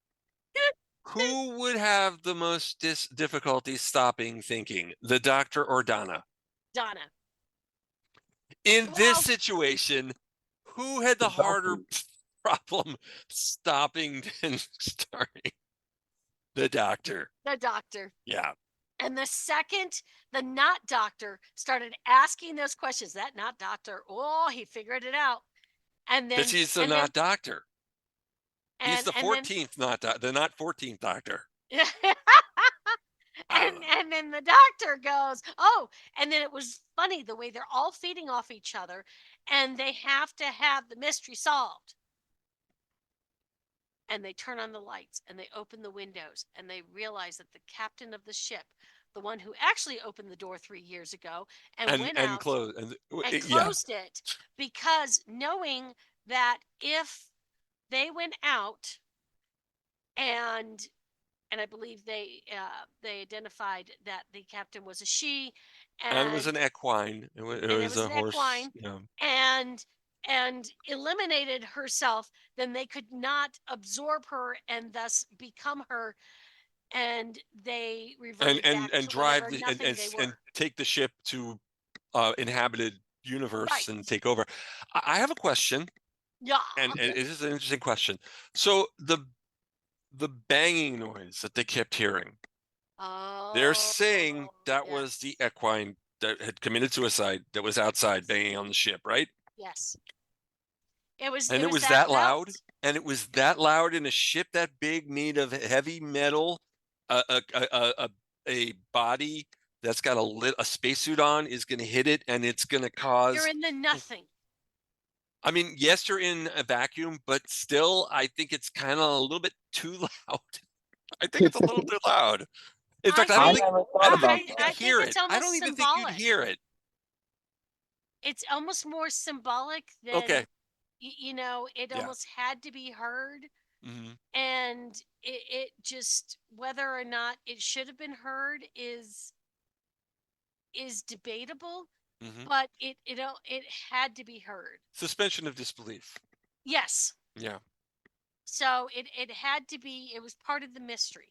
who would have the most difficulty stopping thinking, the Doctor or Donna? Donna. In this situation, who had the harder problem stopping than starting? The Doctor. The Doctor. Yeah. And the second the not doctor started asking those questions, that not doctor, oh, he figured it out. And then Because he's the not doctor. He's the 14th not the not 14th Doctor. and then the Doctor goes, oh, and then it was funny the way they're all feeding off each other, and they have to have the mystery solved. And they turn on the lights and they open the windows and they realize that the captain of the ship, the one who actually opened the door 3 years ago and went out and closed it, because knowing that if they went out and I believe they identified that the captain was a she, and it was an equine. It was a horse. Equine, yeah. and eliminated herself, then they could not absorb her and thus become her, and they reverted back and to drive and take the ship to inhabited universe and take over. I have a question. Yeah. And it is an interesting question. So the banging noise that they kept hearing, they're saying that was the equine that had committed suicide that was outside banging on the ship, right? Yes. It was that loud, and it was that loud in a ship that big, made of heavy metal. A body that's got a spacesuit on is going to hit it, and it's going to cause. You're in the nothing. I mean, yes, you're in a vacuum, but still, I think it's kind of a little bit too loud. I think it's a little too loud. In fact, I don't think you could hear it. I don't even think you'd hear it. It's almost more symbolic than, it almost had to be heard. Mm-hmm. And it just, whether or not it should have been heard is debatable. Mm-hmm. But it had to be heard. Suspension of disbelief. Yes. Yeah. So it had to be. It was part of the mystery,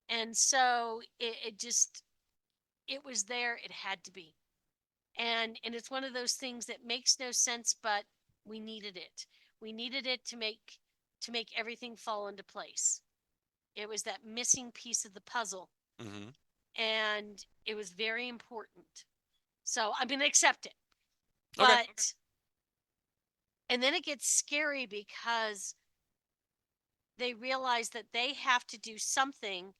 and so it was there. It had to be, and it's one of those things that makes no sense, but we needed it. We needed it to make everything fall into place. It was that missing piece of the puzzle. Mm-hmm. And it was very important. So I'm going to accept it. Okay. But, and then it gets scary because they realize that they have to do something.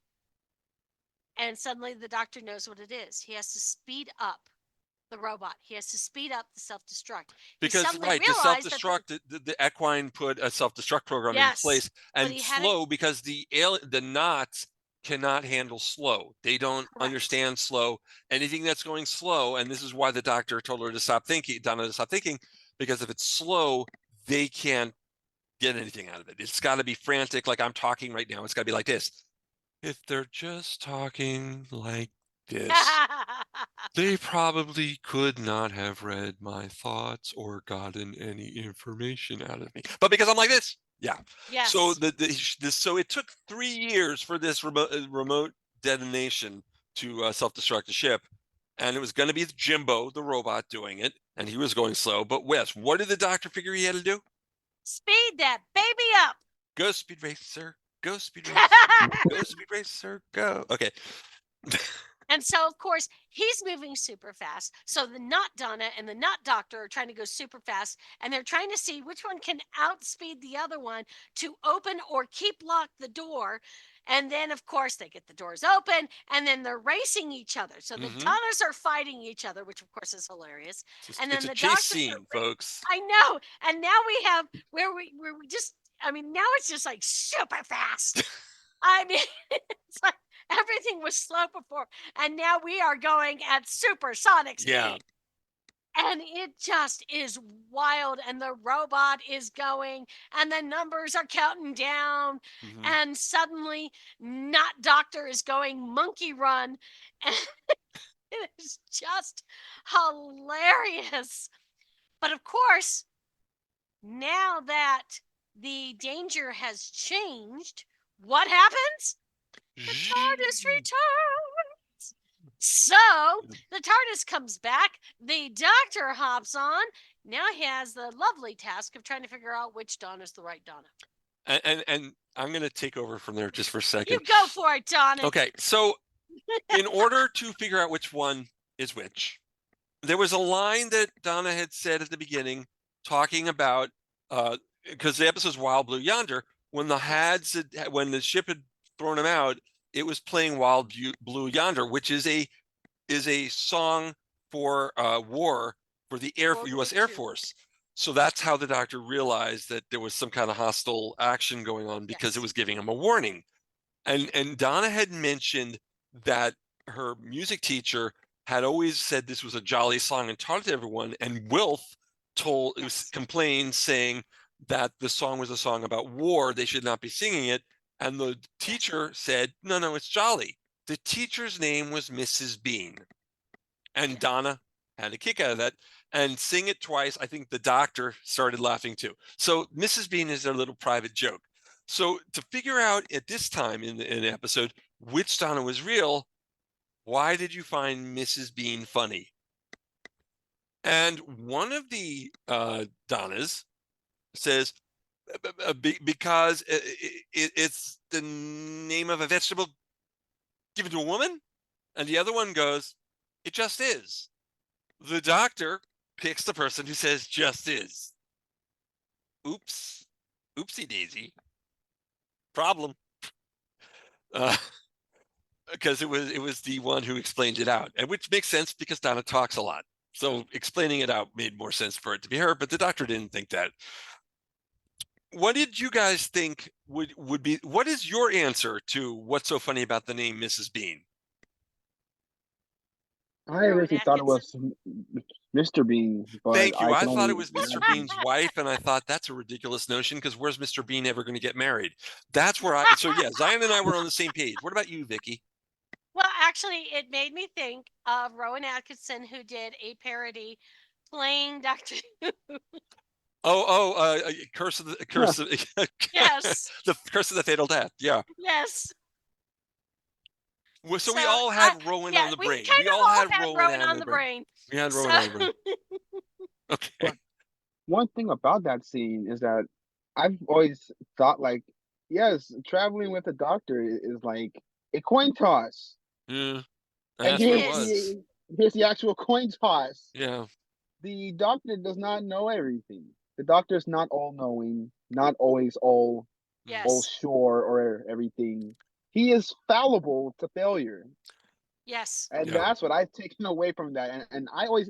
And suddenly the doctor knows what it is. He has to speed up the robot. He has to speed up the self-destruct. Because to self-destruct, the equine put a self-destruct program in place, and slow because the knots cannot handle slow. They don't understand slow. Anything that's going slow, and this is why the doctor told her to stop thinking, Donna to stop thinking, because if it's slow, they can't get anything out of it. It's got to be frantic, like I'm talking right now. It's got to be like this. If they're just talking like this, they probably could not have read my thoughts or gotten any information out of me. But because I'm like this, yeah. Yes. So so it took 3 years for this remote detonation to self-destruct the ship, and it was going to be Jimbo, the robot, doing it, and he was going slow. But Wes, what did the doctor figure he had to do? Speed that baby up. Go, Speed Racer. Go, Speed Racer. Go, Speed Racer. Go. Okay. And so, of course, he's moving super fast. So the not-donna and the not-doctor are trying to go super fast, and they're trying to see which one can outspeed the other one to open or keep locked the door. And then, of course, they get the doors open, and then they're racing each other. So the donnas are fighting each other, which, of course, is hilarious. And then the chase scene, folks. I know. And now we have where we just, I mean, now it's just like super fast. I mean, it's like everything was slow before, and now we are going at supersonic speed. Yeah. And it just is wild, and the robot is going, and the numbers are counting down, and suddenly Not Doctor is going monkey run, and it is just hilarious. But of course, now that the danger has changed, what happens? The TARDIS returns. So the TARDIS comes back. The Doctor hops on. Now he has the lovely task of trying to figure out which Donna is the right Donna. And I'm going to take over from there just for a second. You go for it, Donna. Okay, so in order to figure out which one is which, there was a line that Donna had said at the beginning, talking about because the episode's Wild Blue Yonder. When when the ship had thrown him out, it was playing Wild Blue Yonder, which is a song for war for the U.S. Air Force. So that's how the doctor realized that there was some kind of hostile action going on, because it was giving him a warning. And Donna had mentioned that her music teacher had always said this was a jolly song and taught it to everyone. And Wilf complained, saying that the song was a song about war. They should not be singing it. And the teacher said, no, it's jolly. The teacher's name was Mrs. Bean. And Donna had a kick out of that and sing it twice. I think the doctor started laughing too. So Mrs. Bean is their little private joke. So to figure out at this time in the episode which Donna was real, why did you find Mrs. Bean funny? And one of the Donnas says, because it's the name of a vegetable given to a woman. And the other one goes, it just is. The doctor picks the person who says just is. Oops. Oopsie daisy. Problem. Because it was the one who explained it out, and which makes sense because Donna talks a lot. So explaining it out made more sense for it to be her, but the doctor didn't think that. What did you guys think would be, what is your answer to what's so funny about the name Mrs. Bean? I originally thought it was Mr. Bean. But thank you. I thought it was Mr. Bean's wife, and I thought that's a ridiculous notion, because where's Mr. Bean ever going to get married? That's where so yeah, Zion and I were on the same page. What about you, Vicky? Well, actually, it made me think of Rowan Atkinson, who did a parody playing Doctor Who. Curse of the Yes. The Curse of the Fatal Death. Yeah. Yes. Well, so we all had Rowan on the brain. We all had Rowan on the brain. We had Rowan on the brain. Okay. But one thing about that scene is that I've always thought, like, yes, traveling with the Doctor is like a coin toss. Yeah, And that's what it It was. is. here's the actual coin toss. Yeah, The Doctor does not know everything. The Doctor's not all knowing, not always all Yes. sure or everything. He is fallible to failure. Yes. And Yeah. that's what I've taken away from that. And I always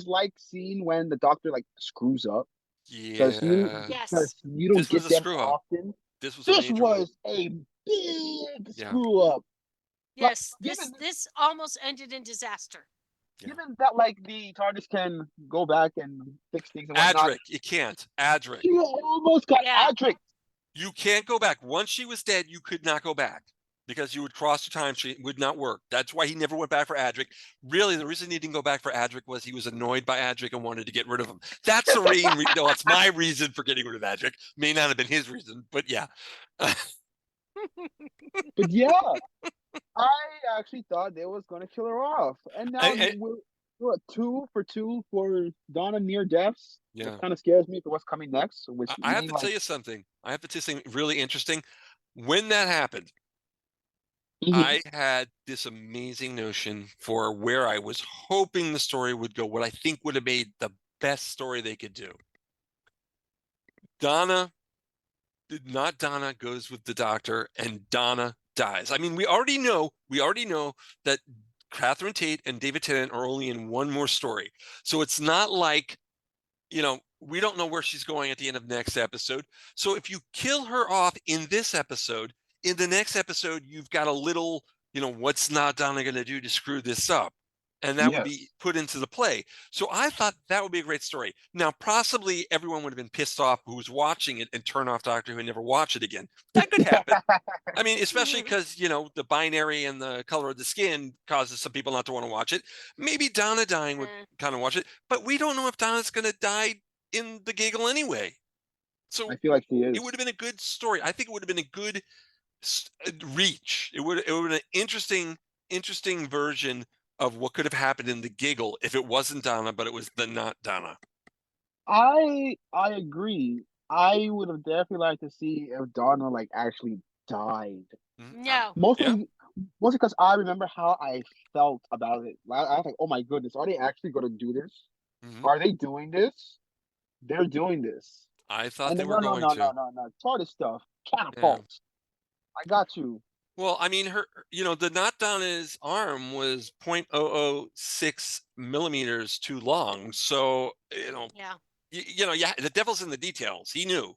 like seeing when the Doctor like screws up because yeah. Yes. you don't This was get a them screw up. often. This was a This major one. was a big Yeah. screw up. Like, Yes. This almost ended in disaster. Yeah. given that like the TARDIS can go back and fix things and whatnot, Adric, you can't. Adric, you almost got Yeah. Adric. you can't go back. Once she was dead, you could not go back because you would cross the time stream. It would not work. That's why he never went back for Adric. Really, the reason he didn't go back for Adric was he was annoyed by Adric and wanted to get rid of him. That's the reason. No, that's my reason for getting rid of Adric. May not have been his reason, but yeah. But yeah, I actually thought they was gonna kill her off, and now we're what, 2 for 2 for Donna near deaths. Yeah. Which kind of scares me for what's coming next. Which I have to tell you something. I have to tell you something really interesting. When that happened, I had this amazing notion for where I was hoping the story would go, what I think would have made the best story they could do. Not Donna goes with the Doctor and Donna dies. I mean, we already know that Catherine Tate and David Tennant are only in one more story. So it's not like, we don't know where she's going at the end of next episode. So if you kill her off in this episode, in the next episode, you've got a little, what's not Donna going to do to screw this up? And that would be put into the play. So I thought that would be a great story. Now, possibly everyone would have been pissed off who was watching it and turn off Doctor Who and never watch it again. That could happen. I mean, especially because, the binary and the color of the skin causes some people not to want to watch it. Maybe Donna dying would kind of watch it. But we don't know if Donna's going to die in the giggle anyway. So I feel like she is. It would have been a good story. I think it would have been a good reach. It would have been an interesting version of what could have happened in the giggle if it wasn't Donna, but it was the not Donna. I agree. I would have definitely liked to see if Donna like actually died. No. Mostly because I remember how I felt about it. I was like, oh my goodness, are they actually going to do this? Are they doing this? They're doing this. I thought and they were going to. No. TARDIS stuff. Catapults. I got you. Well, I mean, the not Donna's arm was 0.006 millimeters too long. So, the devil's in the details. He knew.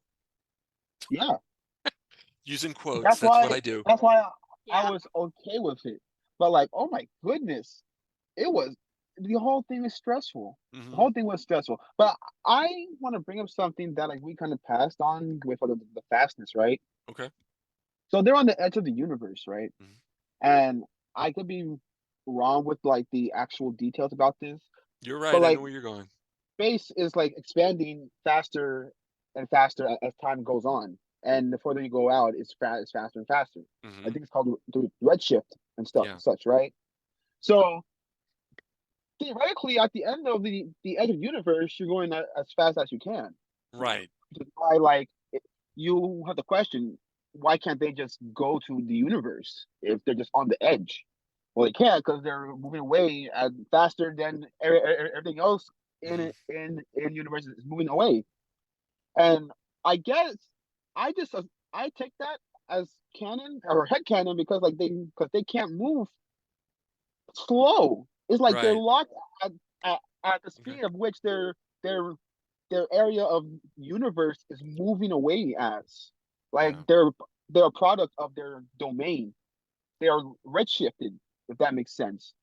Yeah. Using quotes. That's what I do. That's why I was okay with it. But like, oh my goodness, the whole thing was stressful. The whole thing was stressful. But I want to bring up something that like we kind of passed on with the fastness, right? Okay. So they're on the edge of the universe, right? And I could be wrong with like the actual details about this. You're right. But, I know where you're going. Space is like expanding faster and faster as time goes on. And the further you go out, it's faster and faster. I think it's called the redshift and stuff and such, right? So theoretically, at the end of the edge of the universe, you're going as fast as you can. Right. Which is why, you have the question, why can't they just go to the universe if they're just on the edge? Well, they can't because they're moving away faster than everything else in universe is moving away. And I guess I take that as canon or head canon because they can't move slow. It's like they're locked at the speed of which their area of universe is moving away as. Like they're a product of their domain. They are redshifted, if that makes sense.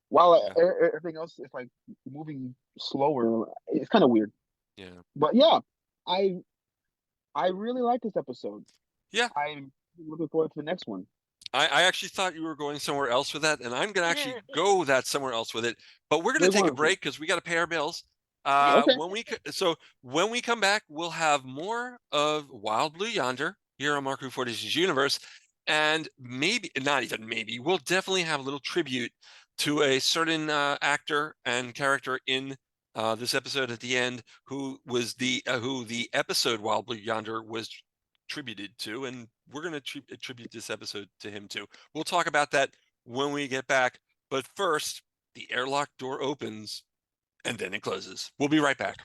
While everything else is like moving slower. It's kind of weird. Yeah. But yeah, I really like this episode. Yeah. I'm looking forward to the next one. I actually thought you were going somewhere else with that, and I'm going to actually go somewhere else with it. But we're going to take a break because we got to pay our bills. Okay. When we come back, we'll have more of Wild Blue Yonder here on Mark Who 40's Universe, and we'll definitely have a little tribute to a certain actor and character in this episode at the end, who the episode Wild Blue Yonder was attributed to, and we're going to attribute this episode to him too. We'll talk about that when we get back. But first, the airlock door opens and then it closes. We'll be right back.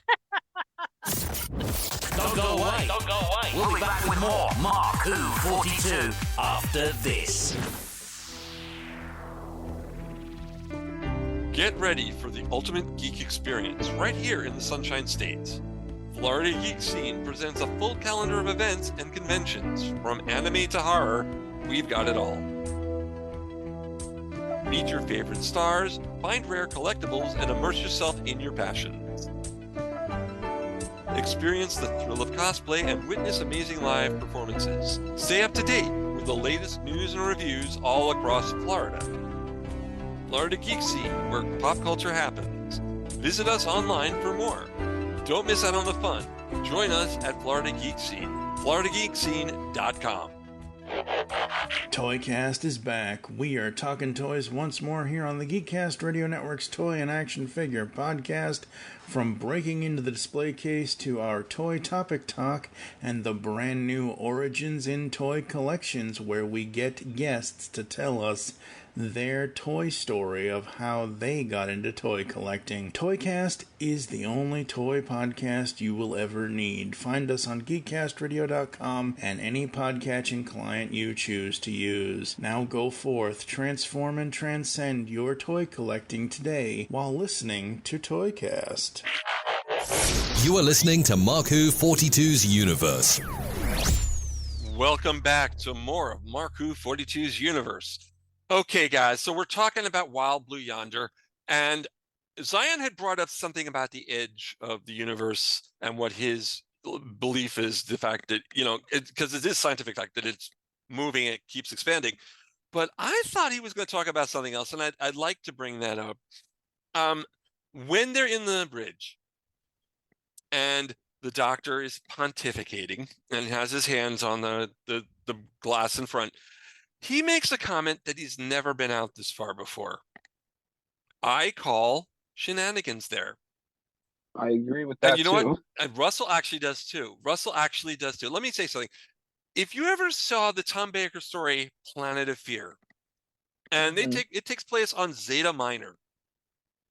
Don't go away. Don't go away. We'll be back with more Mark Who 42 after this. Get ready for the ultimate geek experience right here in the Sunshine State. Florida Geek Scene presents a full calendar of events and conventions. From anime to horror, we've got it all. Meet your favorite stars, find rare collectibles, and immerse yourself in your passions. Experience the thrill of cosplay and witness amazing live performances. Stay up to date with the latest news and reviews all across Florida. Florida Geek Scene, where pop culture happens. Visit us online for more. Don't miss out on the fun. Join us at Florida Geek Scene, floridageekscene.com. Toycast is back. We are talking toys once more here on the Geekcast Radio Network's Toy and Action Figure podcast. From breaking into the display case to our toy topic talk and the brand new Origins in Toy collections, where we get guests to tell us their toy story of how they got into toy collecting. Toycast is the only toy podcast you will ever need. Find us on geekcastradio.com and any podcatching client you choose to use. Now go forth, transform and transcend your toy collecting today while listening to Toycast. You are listening to Mark Who 42's Universe. Welcome back to more of Mark Who 42's Universe. Okay, guys, so we're talking about Wild Blue Yonder, and Zion had brought up something about the edge of the universe and what his belief is, the fact that, because it is scientific fact that it's moving, it keeps expanding. But I thought he was going to talk about something else, and I'd like to bring that up. When they're in the bridge, and the Doctor is pontificating and has his hands on the glass in front, he makes a comment that he's never been out this far before. I call shenanigans there. I agree with that, and you know too. what? And Russell actually does too. Let me say something. If you ever saw the Tom Baker story, Planet of Fear, and it takes place on Zeta Minor.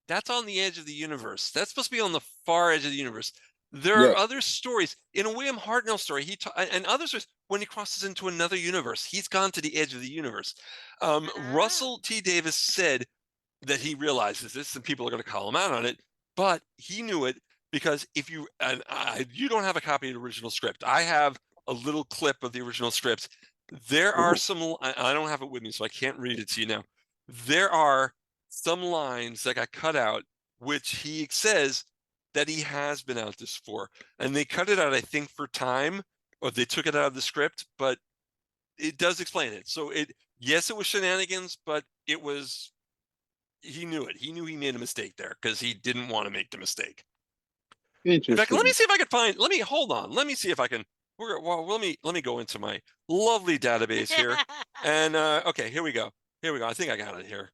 That's on the edge of the universe. That's supposed to be on the far edge of the universe. There are other stories. In a William Hartnell story, and other stories, when he crosses into another universe, he's gone to the edge of the universe. Russell T. Davis said that he realizes this, and people are going to call him out on it, but he knew it because if you don't have a copy of the original script. I have a little clip of the original script. There are some, I don't have it with me, so I can't read it to you now. There are some lines that got cut out, which he says that he has been out this for, and they cut it out, I think, for time, or they took it out of the script, but it does explain it. So yes, it was shenanigans, but he knew it. He knew he made a mistake there because he didn't want to make the mistake. In fact, let me see if I can hold on. Let me see if I can, let me go into my lovely database here. And okay, here we go. I think I got it here.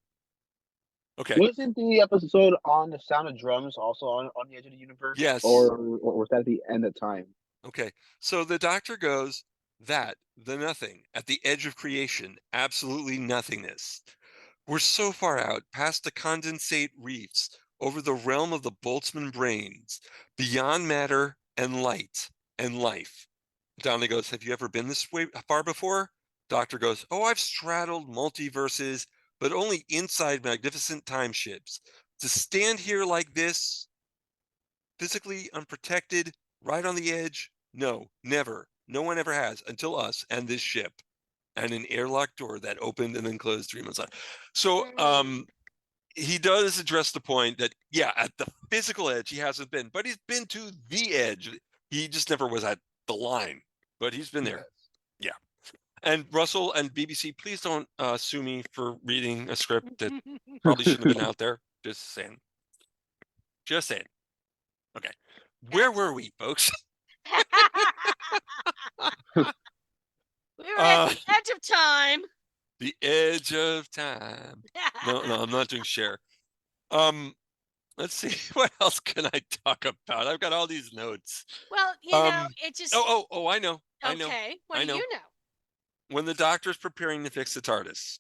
Okay. Wasn't the episode on the sound of drums also on the edge of the universe? Yes. Or was that at the end of time? Okay. So the Doctor goes, the nothing, at the edge of creation, absolutely nothingness. We're so far out, past the condensate reefs, over the realm of the Boltzmann brains, beyond matter and light and life. Donna goes, have you ever been this way far before? Doctor goes, oh, I've straddled multiverses, but only inside magnificent time ships. To stand here like this, physically unprotected, right on the edge, no, never. No one ever has until us and this ship. And an airlock door that opened and then closed 3 months later. So he does address the point that, yeah, at the physical edge, he hasn't been, but he's been to the edge. He just never was at the line, but he's been there. Yeah. And Russell and BBC, please don't sue me for reading a script that probably shouldn't have been out there. Just saying. Okay. Where were we, folks? We were at the edge of time. The edge of time. No, I'm not doing Cher. Let's see. What else can I talk about? I've got all these notes. Well, it just. Oh, I know. I know. Okay, what I do know. you know? When the Doctor's preparing to fix the TARDIS,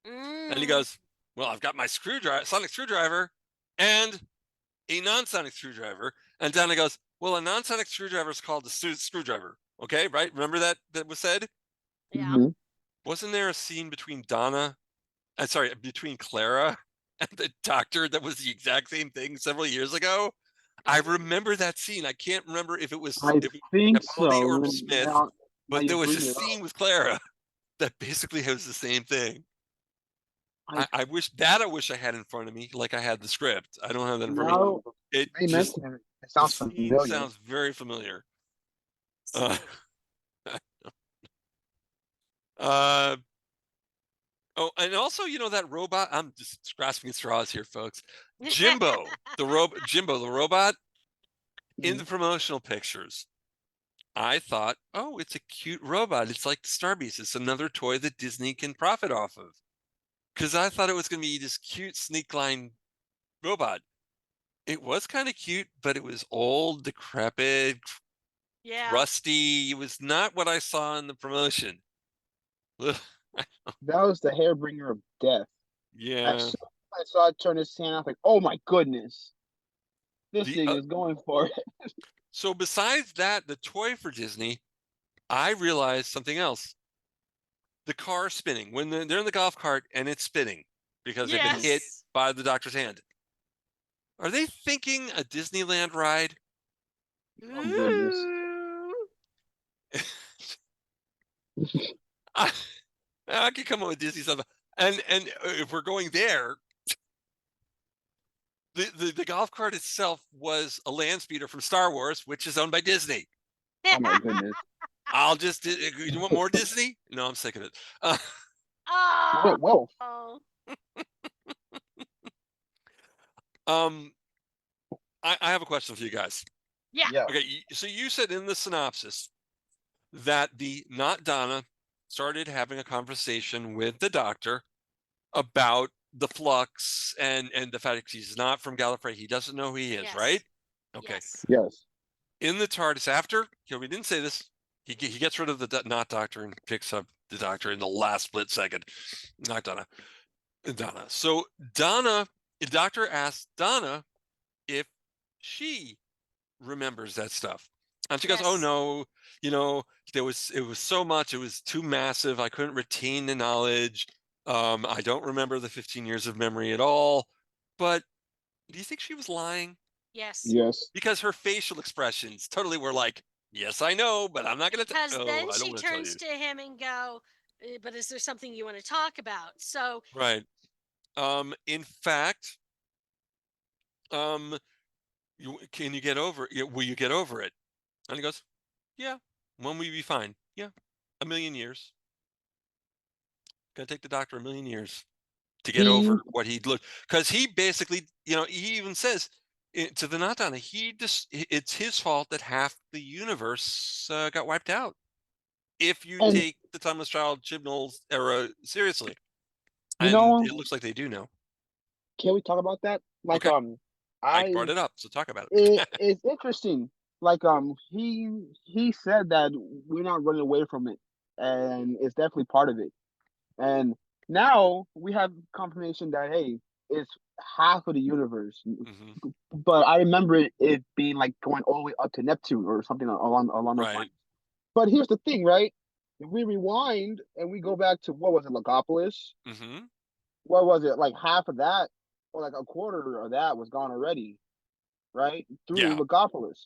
and he goes, "Well, I've got my screwdriver, sonic screwdriver, and a non-sonic screwdriver." And Donna goes, "Well, a non-sonic screwdriver is called a screwdriver." Okay, right? Remember that was said? Yeah. Mhm. Wasn't there a scene between between Clara and the Doctor that was the exact same thing several years ago? I remember that scene. I can't remember if it was I think Capaldi or so. Smith, Now but you there was a bring it up. scene with Clara that basically was the same thing. I I wish I had in front of me, like I had the script. I don't have that in front of me. now It they just mention it. It the sounds scene familiar. sounds very familiar. Uh, uh, oh, and also, that robot. I'm just grasping at straws here, folks. Jimbo, the robot in the promotional pictures. I thought, oh, it's a cute robot. It's like the Star Beast. It's another toy that Disney can profit off of. Because I thought it was going to be this cute sneak line robot. It was kind of cute, but it was old, decrepit, Yeah. rusty. It was not what I saw in the promotion. Ugh, That was the hairbringer of death. yeah. As soon as I saw it turn his hand, I was like, "Oh my goodness, this The, thing is going for it." so besides that, the toy for Disney, I realized something else. The car spinning when they're in the golf cart and it's spinning because they've been hit Yes. by the Doctor's hand. Are they thinking a Disneyland ride? Oh goodness. Ooh. I could come up with Disney stuff, and if we're going there, the golf cart itself was a land speeder from Star Wars, which is owned by Disney. Oh my goodness. I'll just you want more Disney? No, I'm sick of it. Oh. Wilf. I have a question for you guys. Yeah. Yeah. Okay, so you said in the synopsis that the not-donna started having a conversation with the Doctor about the flux and the fact that he's not from Gallifrey. He doesn't know who he is, Yes. right? Okay. Yes. Yes. In the TARDIS after, we didn't say this, he gets rid of the not Doctor and picks up the Doctor in the last split second. Not Donna. Donna. So the Doctor asks Donna if she remembers that stuff. And she goes, "Oh Yes. no, it was so much, it was too massive. I couldn't retain the knowledge. I don't remember the 15 years of memory at all." But do you think she was lying? Yes. Yes. Because her facial expressions totally were like, "Yes, I know, but I'm not going to Because tell." then I don't she want to tell turns you. to him and go, but is there something you want to talk about? So Right. In fact, can you get over it? Will you get over it? And he goes, "Yeah. When will you be fine? Yeah, 1,000,000 years. Gonna take the Doctor 1,000,000 years to get He over what he'd look." Because he basically, he even says to the not-donna, it's his fault that half the universe got wiped out. If you and take the Timeless Child Chibnall era seriously, you and know, it looks like they do now. can we talk about that? Like Okay, I I brought it up, so talk about it. it's interesting. Like he said that we're not running away from it, and it's definitely part of it. And now we have confirmation that hey, it's half of the universe. Hmm. But I remember it being like going all the way up to Neptune or something along those Right. lines. But here's the thing, right? If we rewind and we go back to what was it, Legopolis? Hmm. What was it? Like half of that, or like a quarter of that was gone already, right? Through Yeah. Legopolis.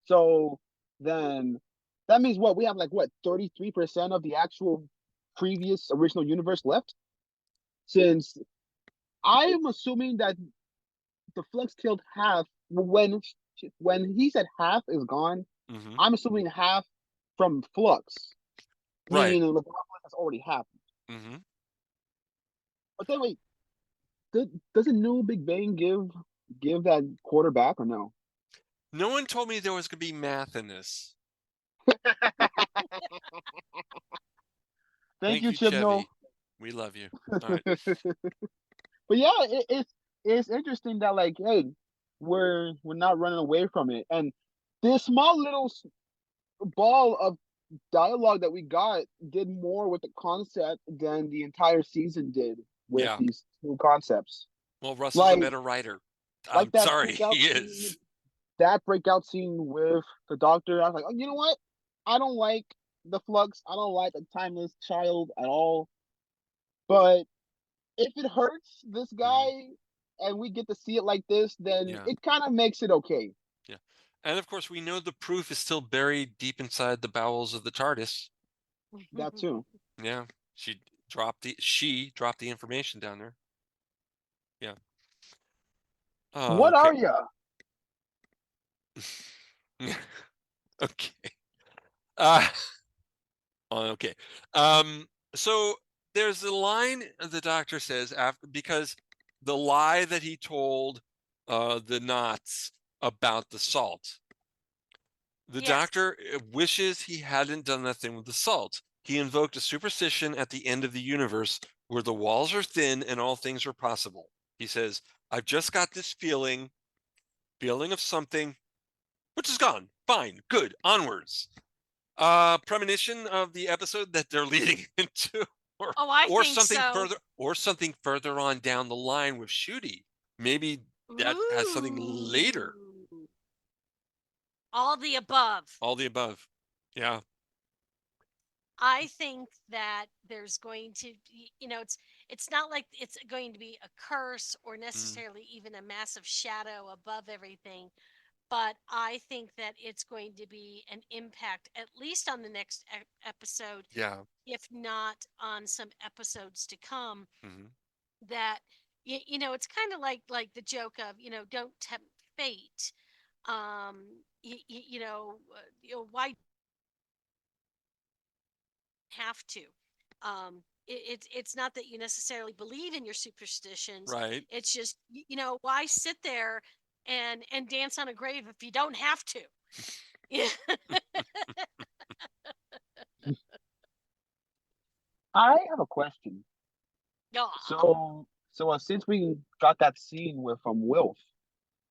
So then that means what? We have like what, 33% of the actual previous original universe left? Since I am assuming that the Flux killed half when he said half is gone, Hmm. I'm assuming half from Flux. Right. Meaning the Legopolis has already happened. Hmm. But then wait, doesn't New Big Bang give that quarter back or no? No one told me there was going to be math in this. Thank you, Chevy. Chibnall. We love you. All right. But yeah, it's interesting that like, hey, we're not running away from it, and this small little ball of dialogue that we got did more with the concept than the entire season did with Yeah. these two concepts. Well, Russell's a Like, better writer. like I'm that sorry, breakout he scene, is. that breakout scene with the Doctor. I was like, oh, you know what? I don't like the Flux. I don't like a timeless child at all. But if it hurts this guy and we get to see it like this, then Yeah. it kind of makes it okay. Yeah. And of course, we know the proof is still buried deep inside the bowels of the TARDIS. That too. Yeah. She dropped the information down there. Yeah. What are you? Okay. Okay. So there's a line the Doctor says after, because the lie that he told the Knots about the salt. The Yes. Doctor wishes he hadn't done that thing with the salt. He invoked a superstition at the end of the universe where the walls are thin and all things are possible. He says, I've just got this feeling of something, which is gone. Fine, good, onwards. Premonition of the episode that they're leading into, I or think something so. further, or something further on down the line with Shooty. Maybe that has something later. Ooh. All the above. All the above. Yeah. I think that there's going to be, it's not like it's going to be a curse or necessarily even a massive shadow above everything, but I think that it's going to be an impact, at least on the next episode, Yeah. if not on some episodes to come. Mhm. That it's kind of like the joke of don't tempt fate. Why have to? It's not that you necessarily believe in your superstitions. Right. It's just why sit there and dance on a grave if you don't have to? Yeah. I have a question. Yeah. So since we got that scene with Wilf,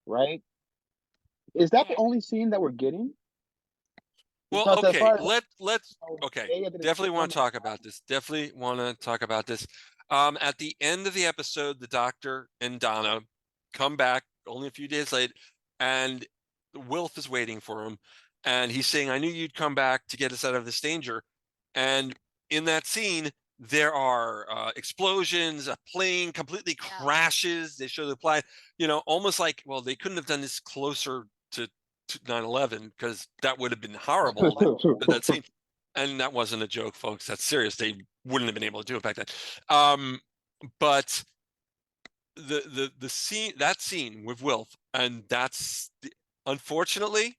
right? Is that the Yeah. only scene that we're getting? Well, Because as okay, far as let's okay. Leia didn't Definitely show want to them talk about this. Definitely want to talk about this. At the end of the episode, the Doctor and Donna come back only a few days late, and Wilf is waiting for him, and he's saying, "I knew you'd come back to get us out of this danger." And in that scene, there are explosions. A plane completely crashes. They show the plane, almost like, well, they couldn't have done this closer to 9/11 because that would have been horrible. That scene, and that wasn't a joke, folks. That's serious. They wouldn't have been able to do it back then. But the scene with Wilf, and unfortunately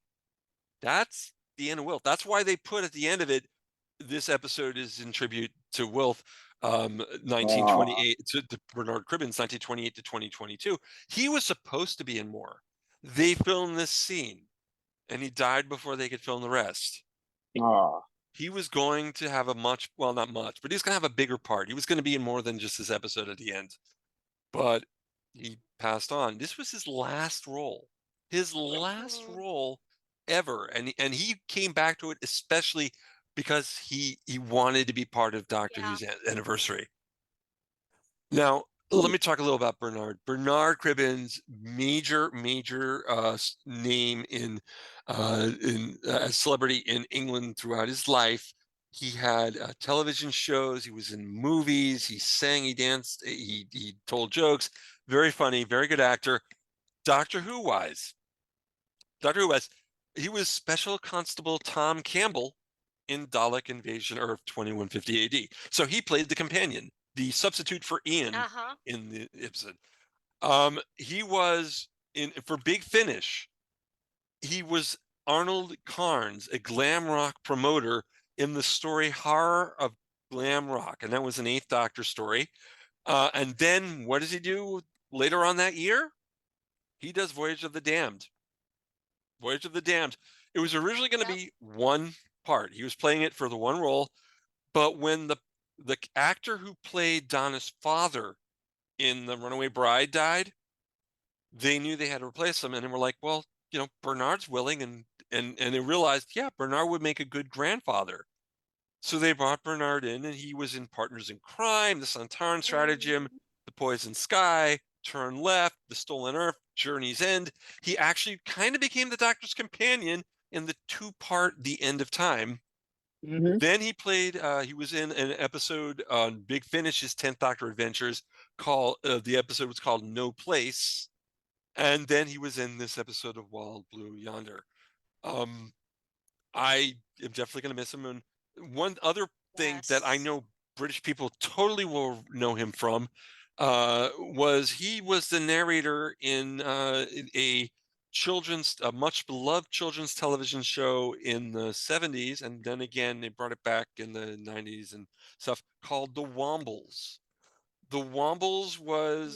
that's the end of Wilf. That's why they put at the end of it, this episode is in tribute to Wilf, 1928 to Bernard Cribbins, 1928 to 2022. He was supposed to be in more. They filmed this scene, and he died before they could film the rest. He was going to have not much, but he's going to have a bigger part. He was going to be in more than just this episode at the end, but he passed on. This was his last role ever, and he came back to it especially because he wanted to be part of Doctor Who's anniversary. Now, let me talk a little about Bernard. Bernard Cribbins, major name in celebrity in England throughout his life. He had television shows. He was in movies. He sang. He danced. He told jokes. Very funny. Very good actor. Doctor Who wise, he was Special Constable Tom Campbell in Dalek Invasion Earth 2150 AD. So he played the companion, the substitute for Ian in the episode. He was for Big Finish. He was Arnold Carnes, a glam rock promoter in the story Horror of Glam Rock, and that was an 8th Doctor story. And then what does he do later on that year? He does Voyage of the Damned. Voyage of the Damned. It was originally going to be one part. He was playing it for the one role, but when the actor who played Donna's father in The Runaway Bride died, they knew they had to replace him, and they were like, well, Bernard's willing, and they realized, yeah, Bernard would make a good grandfather. So they brought Bernard in, and he was in Partners in Crime, The Santaran Stratagem, The Poison Sky, Turn Left, The Stolen Earth, Journey's End. He actually kind of became the Doctor's companion in the 2-part The End of Time. Mhm. Then he played, he was in an episode on Big Finish's 10th Doctor Adventures called, the episode was called No Place. And then he was in this episode of Wild Blue Yonder. I am definitely going to miss him. And one other thing that I Yes. know British people totally will know him from was he was the narrator in a much beloved children's television show in the 70s, and then again they brought it back in the 90s and stuff, called The Wombles. The Wombles were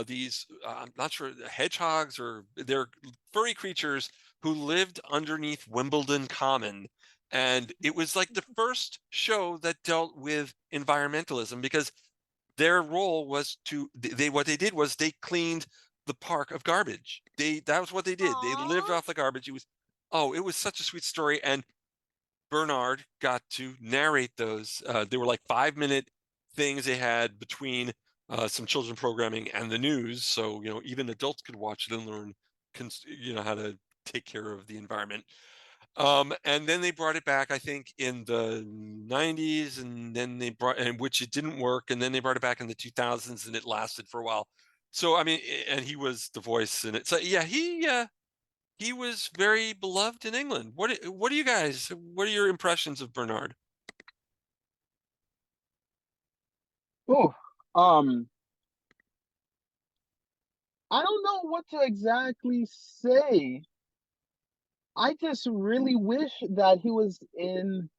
these I'm not sure, hedgehogs, or they're furry creatures who lived underneath Wimbledon Common, and it was like the first show that dealt with environmentalism, because their role was to what they did was they cleaned the park of garbage. That was what they did. They lived Aw. off the garbage. It was such a sweet story, and Bernard got to narrate those. They were like 5-minute things they had between some children programming and the news, so even adults could watch it and learn, how to take care of the environment. And then they brought it back, I think, in the 90s, and then which it didn't work, and then they brought it back in the 2000s, and it lasted for a while. So I mean, and he was the voice in it. So yeah, he was very beloved in England. What do you guys? What are your impressions of Bernard? Ooh, I don't know what to exactly say. I just really wish that he was in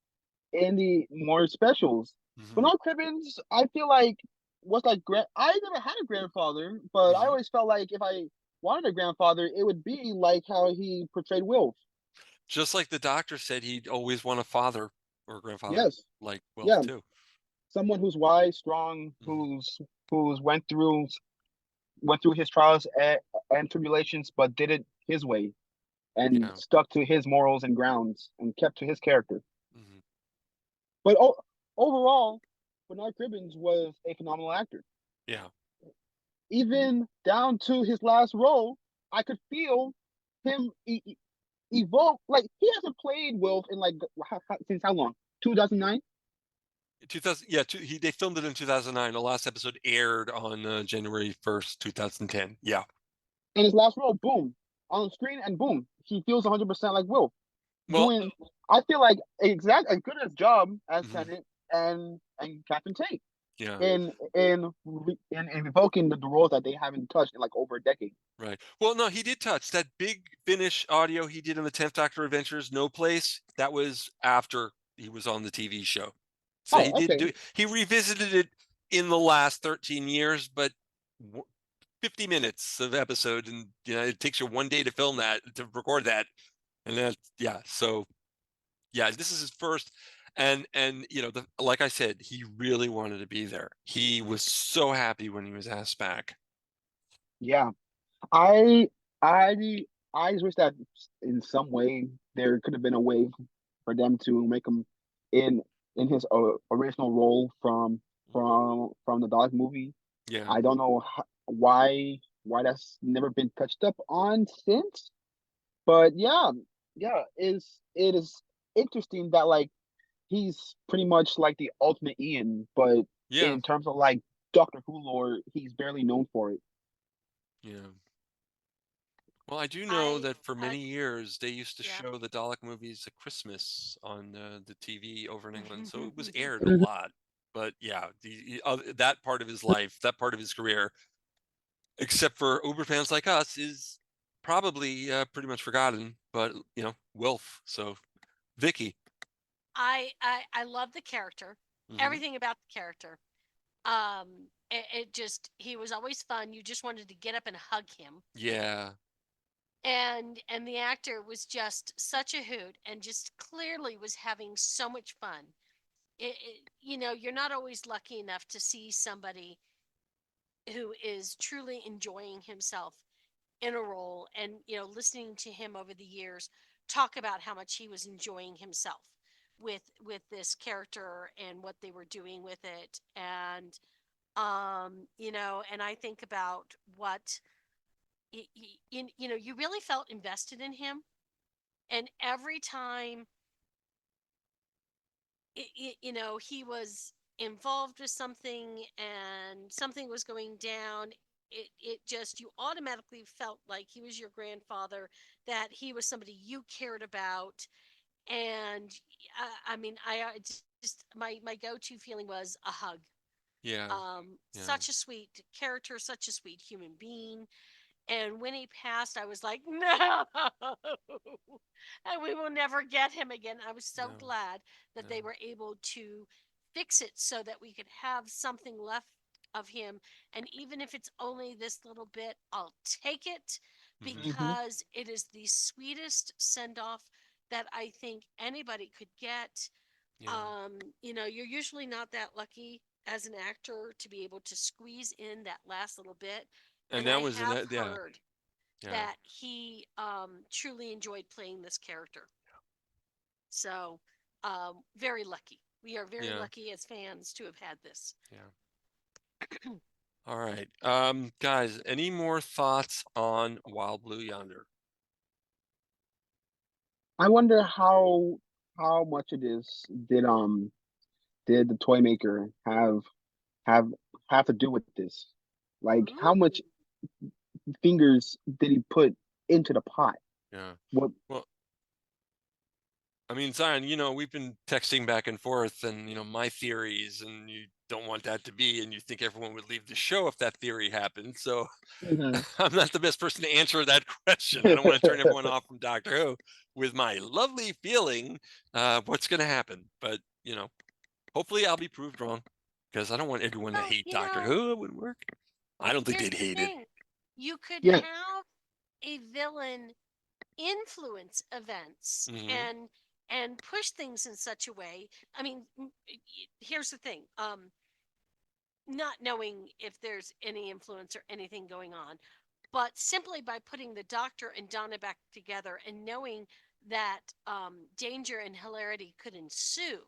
the more specials. Mhm. Bernard Cribbins, I feel like was like I never had a grandfather, but I Mhm. always felt like if I wanted a grandfather, it would be like how he portrayed Wilf. Just like the Doctor said, he'd always want a father or a grandfather Yes, like Wilf yeah, too. someone who's wise, strong, Mhm. who's went through his trials and tribulations, but did it his way and Yeah. stuck to his morals and grounds and kept to his character. Mhm. But overall, Bernard Cribbins was a phenomenal actor. Yeah. Even down to his last role, I could feel him evoke. Like he hasn't played Wilf in like since how long? 2009. 2000. Yeah. They filmed it in 2009. The last episode aired on January 1st, 2010. Yeah. And his last role, boom, on screen, and boom, he feels 100% like Wilf. Well. Doing, I feel like as good as job as Mhm. Tennant and Captain Tate Yeah. in evoking the roles that they haven't touched in like over a decade. Right. Well, no, he did touch that Big Finish audio he did in the 10th Doctor Adventures, No Place. That was after he was on the TV show. So he Oh, did okay. he revisited it in the last 13 years, but 50 minutes of episode, and it takes you one day to film that, to record that. And then so this is his first, and like I said, he really wanted to be there. He was so happy when he was asked back. Yeah. I I I just wish that in some way there could have been a way for them to make him in in his original role from the dog movie. Yeah. I don't know why that's never been touched up on since, but yeah, it is interesting that like he's pretty much like the ultimate Ian, but Yeah. in terms of like Doctor Who lore, he's barely known for it. Yeah. Well, I do know I that for many years they used to yeah. show the Dalek movies at Christmas on the TV over in England, so it was Mm-hmm. aired a lot. But yeah, that part of his life, that part of his career, except for Uber fans like us, is probably pretty much forgotten. But Wilf. So Vicky. I love the character. Mhm. Everything about the character. It just he was always fun. You just wanted to get up and hug him. Yeah. And the actor was just such a hoot and just clearly was having so much fun. You're not always lucky enough to see somebody who is truly enjoying himself in a role, and listening to him over the years talk about how much he was enjoying himself with this character and what they were doing with it. And and I think about what you really felt invested in him, and every time he was involved with something and something was going down, it just, you automatically felt like he was your grandfather, that he was somebody you cared about. And I mean, I just, my go-to feeling was a hug. Yeah. Such a sweet character, such a sweet human being. And when he passed, I was like, no, and we will never get him again. I was so glad that they were able to fix it so that we could have something left of him. And even if it's only this little bit, I'll take it, because it is the sweetest send off that I think anybody could get. You're usually not that lucky as an actor to be able to squeeze in that last little bit. And that was heard that he truly enjoyed playing this character. So, very lucky. We are very lucky as fans to have had this. Yeah. All right. Guys, any more thoughts on Wild Blue Yonder? I wonder how much of this did the toy maker have to do with this? Like, how much fingers did he put into the pot? Yeah. What? Well, I mean, Zion, we've been texting back and forth, and my theories, and you don't want that to be, and you think everyone would leave the show if that theory happened. So I'm not the best person to answer that question. I don't want to turn everyone off from Doctor Who with my lovely feeling what's going to happen. But hopefully I'll be proved wrong, because I don't want everyone to hate Doctor Who. It wouldn't work. I don't think they'd hate it. You could have a villain influence events and push things in such a way. I mean, here's the thing. Not knowing if there's any influence or anything going on, but simply by putting the Doctor and Donna back together and knowing that danger and hilarity could ensue,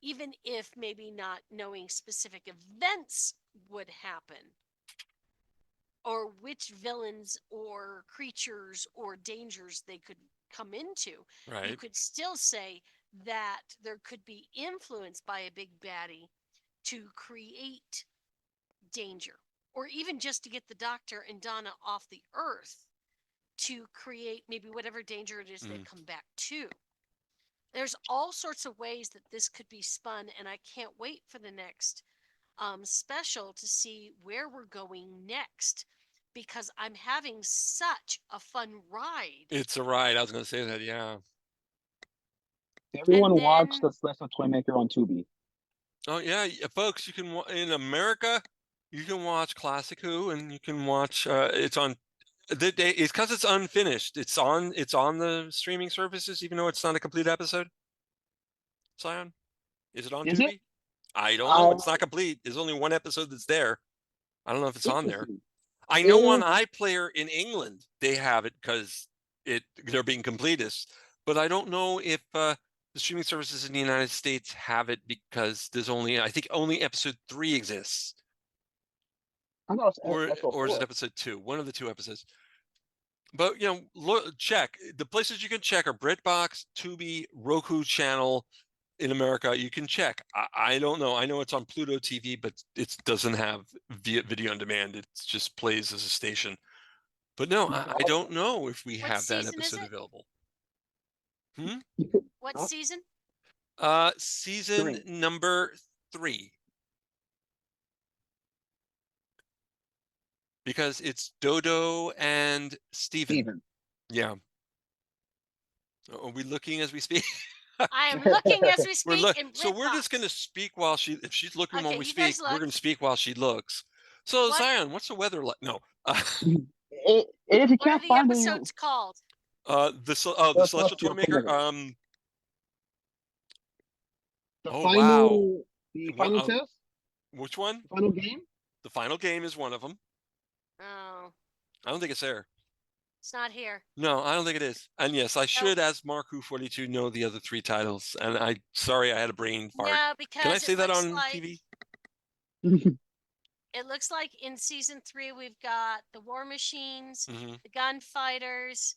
even if maybe not knowing specific events would happen, or which villains or creatures or dangers they could come into. Right. You could still say that there could be influence by a big baddie to create danger, or even just to get the Doctor and Donna off the Earth to create maybe whatever danger it is they come back to. There's all sorts of ways that this could be spun, and I can't wait for the next special to see where we're going next, because I'm having such a fun ride. It's a ride. I was going to say that, yeah. Everyone watch the Celestial Toymaker on Tubi. Oh, yeah, folks, you can, in America, you can watch Classic Who, and you can watch, it's on, it's because it's unfinished. It's on the streaming services, even though it's not a complete episode. Zion, is it on Tubi? I don't know. It's not complete. There's only one episode that's there. I don't know if it's on there. I know on iPlayer in England they have it because they're being completists, but I don't know if the streaming services in the United States have it, because there's I think only episode 3 exists. Or is it episode 2? One of the 2 episodes. But check the places you can check are BritBox, Tubi, Roku channel. In America, you can check. I don't know. I know it's on Pluto TV, but it doesn't have video on demand. It just plays as a station. But no, I don't know if we have that episode available. What season? Season number 3. Because it's Dodo and Steven. Yeah. Are we looking as we speak? I am looking as we speak. So we're just going to speak while if she's looking while we speak, we're going to speak while she looks. So Zion, what's the weather like? No. If you can't find the episodes called? The Celestial Toymaker. The final test. Which one? The final game. The final game is one of them. Oh. I don't think it's there. It's not here. No, I don't think it is. And yes, I should, as Mark Who 42, know the other 3 titles. And I had a brain fart. No, because Can I say that on like, TV? It looks like in season 3 we've got the War Machines, Mm-hmm. the Gunfighters,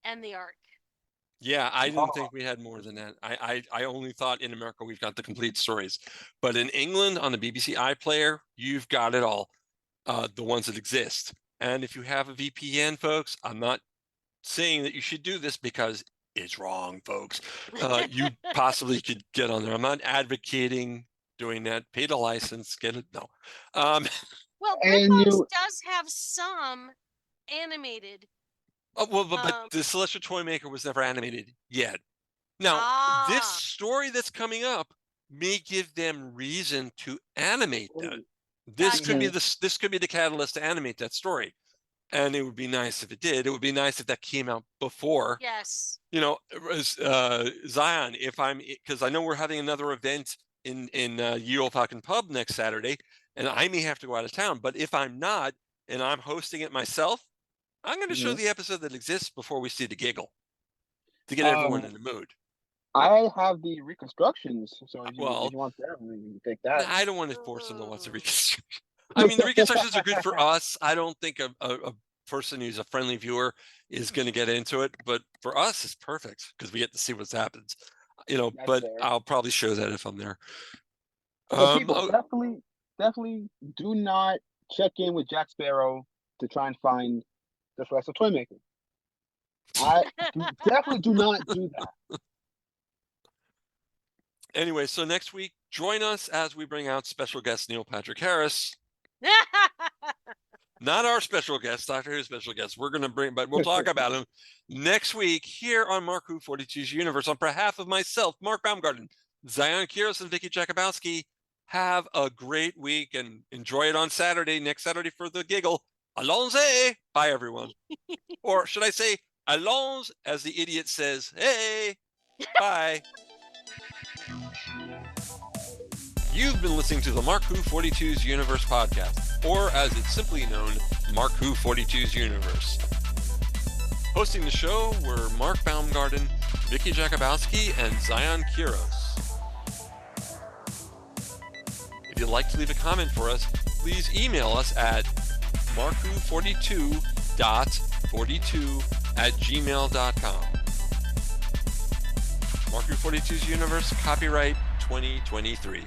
and the Ark. Yeah, I didn't think we had more than that. I only thought in America we've got the complete stories. But in England, on the BBC iPlayer, you've got it all, the ones that exist. And if you have a VPN, folks, I'm not saying that you should do this because it's wrong, folks. You possibly could get on there. I'm not advocating doing that. Pay the license, get it. No. Well, And Britbox you- does have some animated. But the Celestial Toymaker was never animated yet. Now, this story that's coming up may give them reason to animate that. This could be this could be the catalyst to animate that story. And it would be nice if it did. It would be nice if that came out before. Yes. You know, Zion, because I know we're having another event in Ye Olde Falcon Pub next Saturday, and I may have to go out of town. But if I'm not, and I'm hosting it myself, I'm going to show the episode that exists before we see the giggle to get everyone in the mood. I have the reconstructions, so if you Well, want them, you can take that. I don't want to force them to watch the reconstruction. I mean, the reconstructions are good for us. I don't think a person who's a friendly viewer is going to get into it, but for us, it's perfect because we get to see what happens. You know, That's but fair. I'll probably show that if I'm there. So people definitely do not check in with Jack Sparrow to try and find the Celestial Toymaker. I definitely do not do that. Anyway, so next week, join us as we bring out special guest Neil Patrick Harris. Not our special guest, Doctor Who special guest. We're going to bring, but we'll talk about him next week here on Mark Who 42's Universe. On behalf of myself, Mark Baumgarten, Zion Quiros, and Vicky Jakubowski, have a great week and enjoy it on Saturday, next Saturday for the giggle. Allons-y! Bye, everyone. Or should I say, allons, as the idiot says, hey, bye. You've been listening to the Mark Who 42's Universe podcast, or as it's simply known, Mark Who 42's Universe. Hosting the show were Mark Baumgarten, Vicky Jakubowski, and Zion Quiros. If you'd like to leave a comment for us, please email us at markwho42.42@gmail.com. Mark Who 42's Universe, copyright 2023.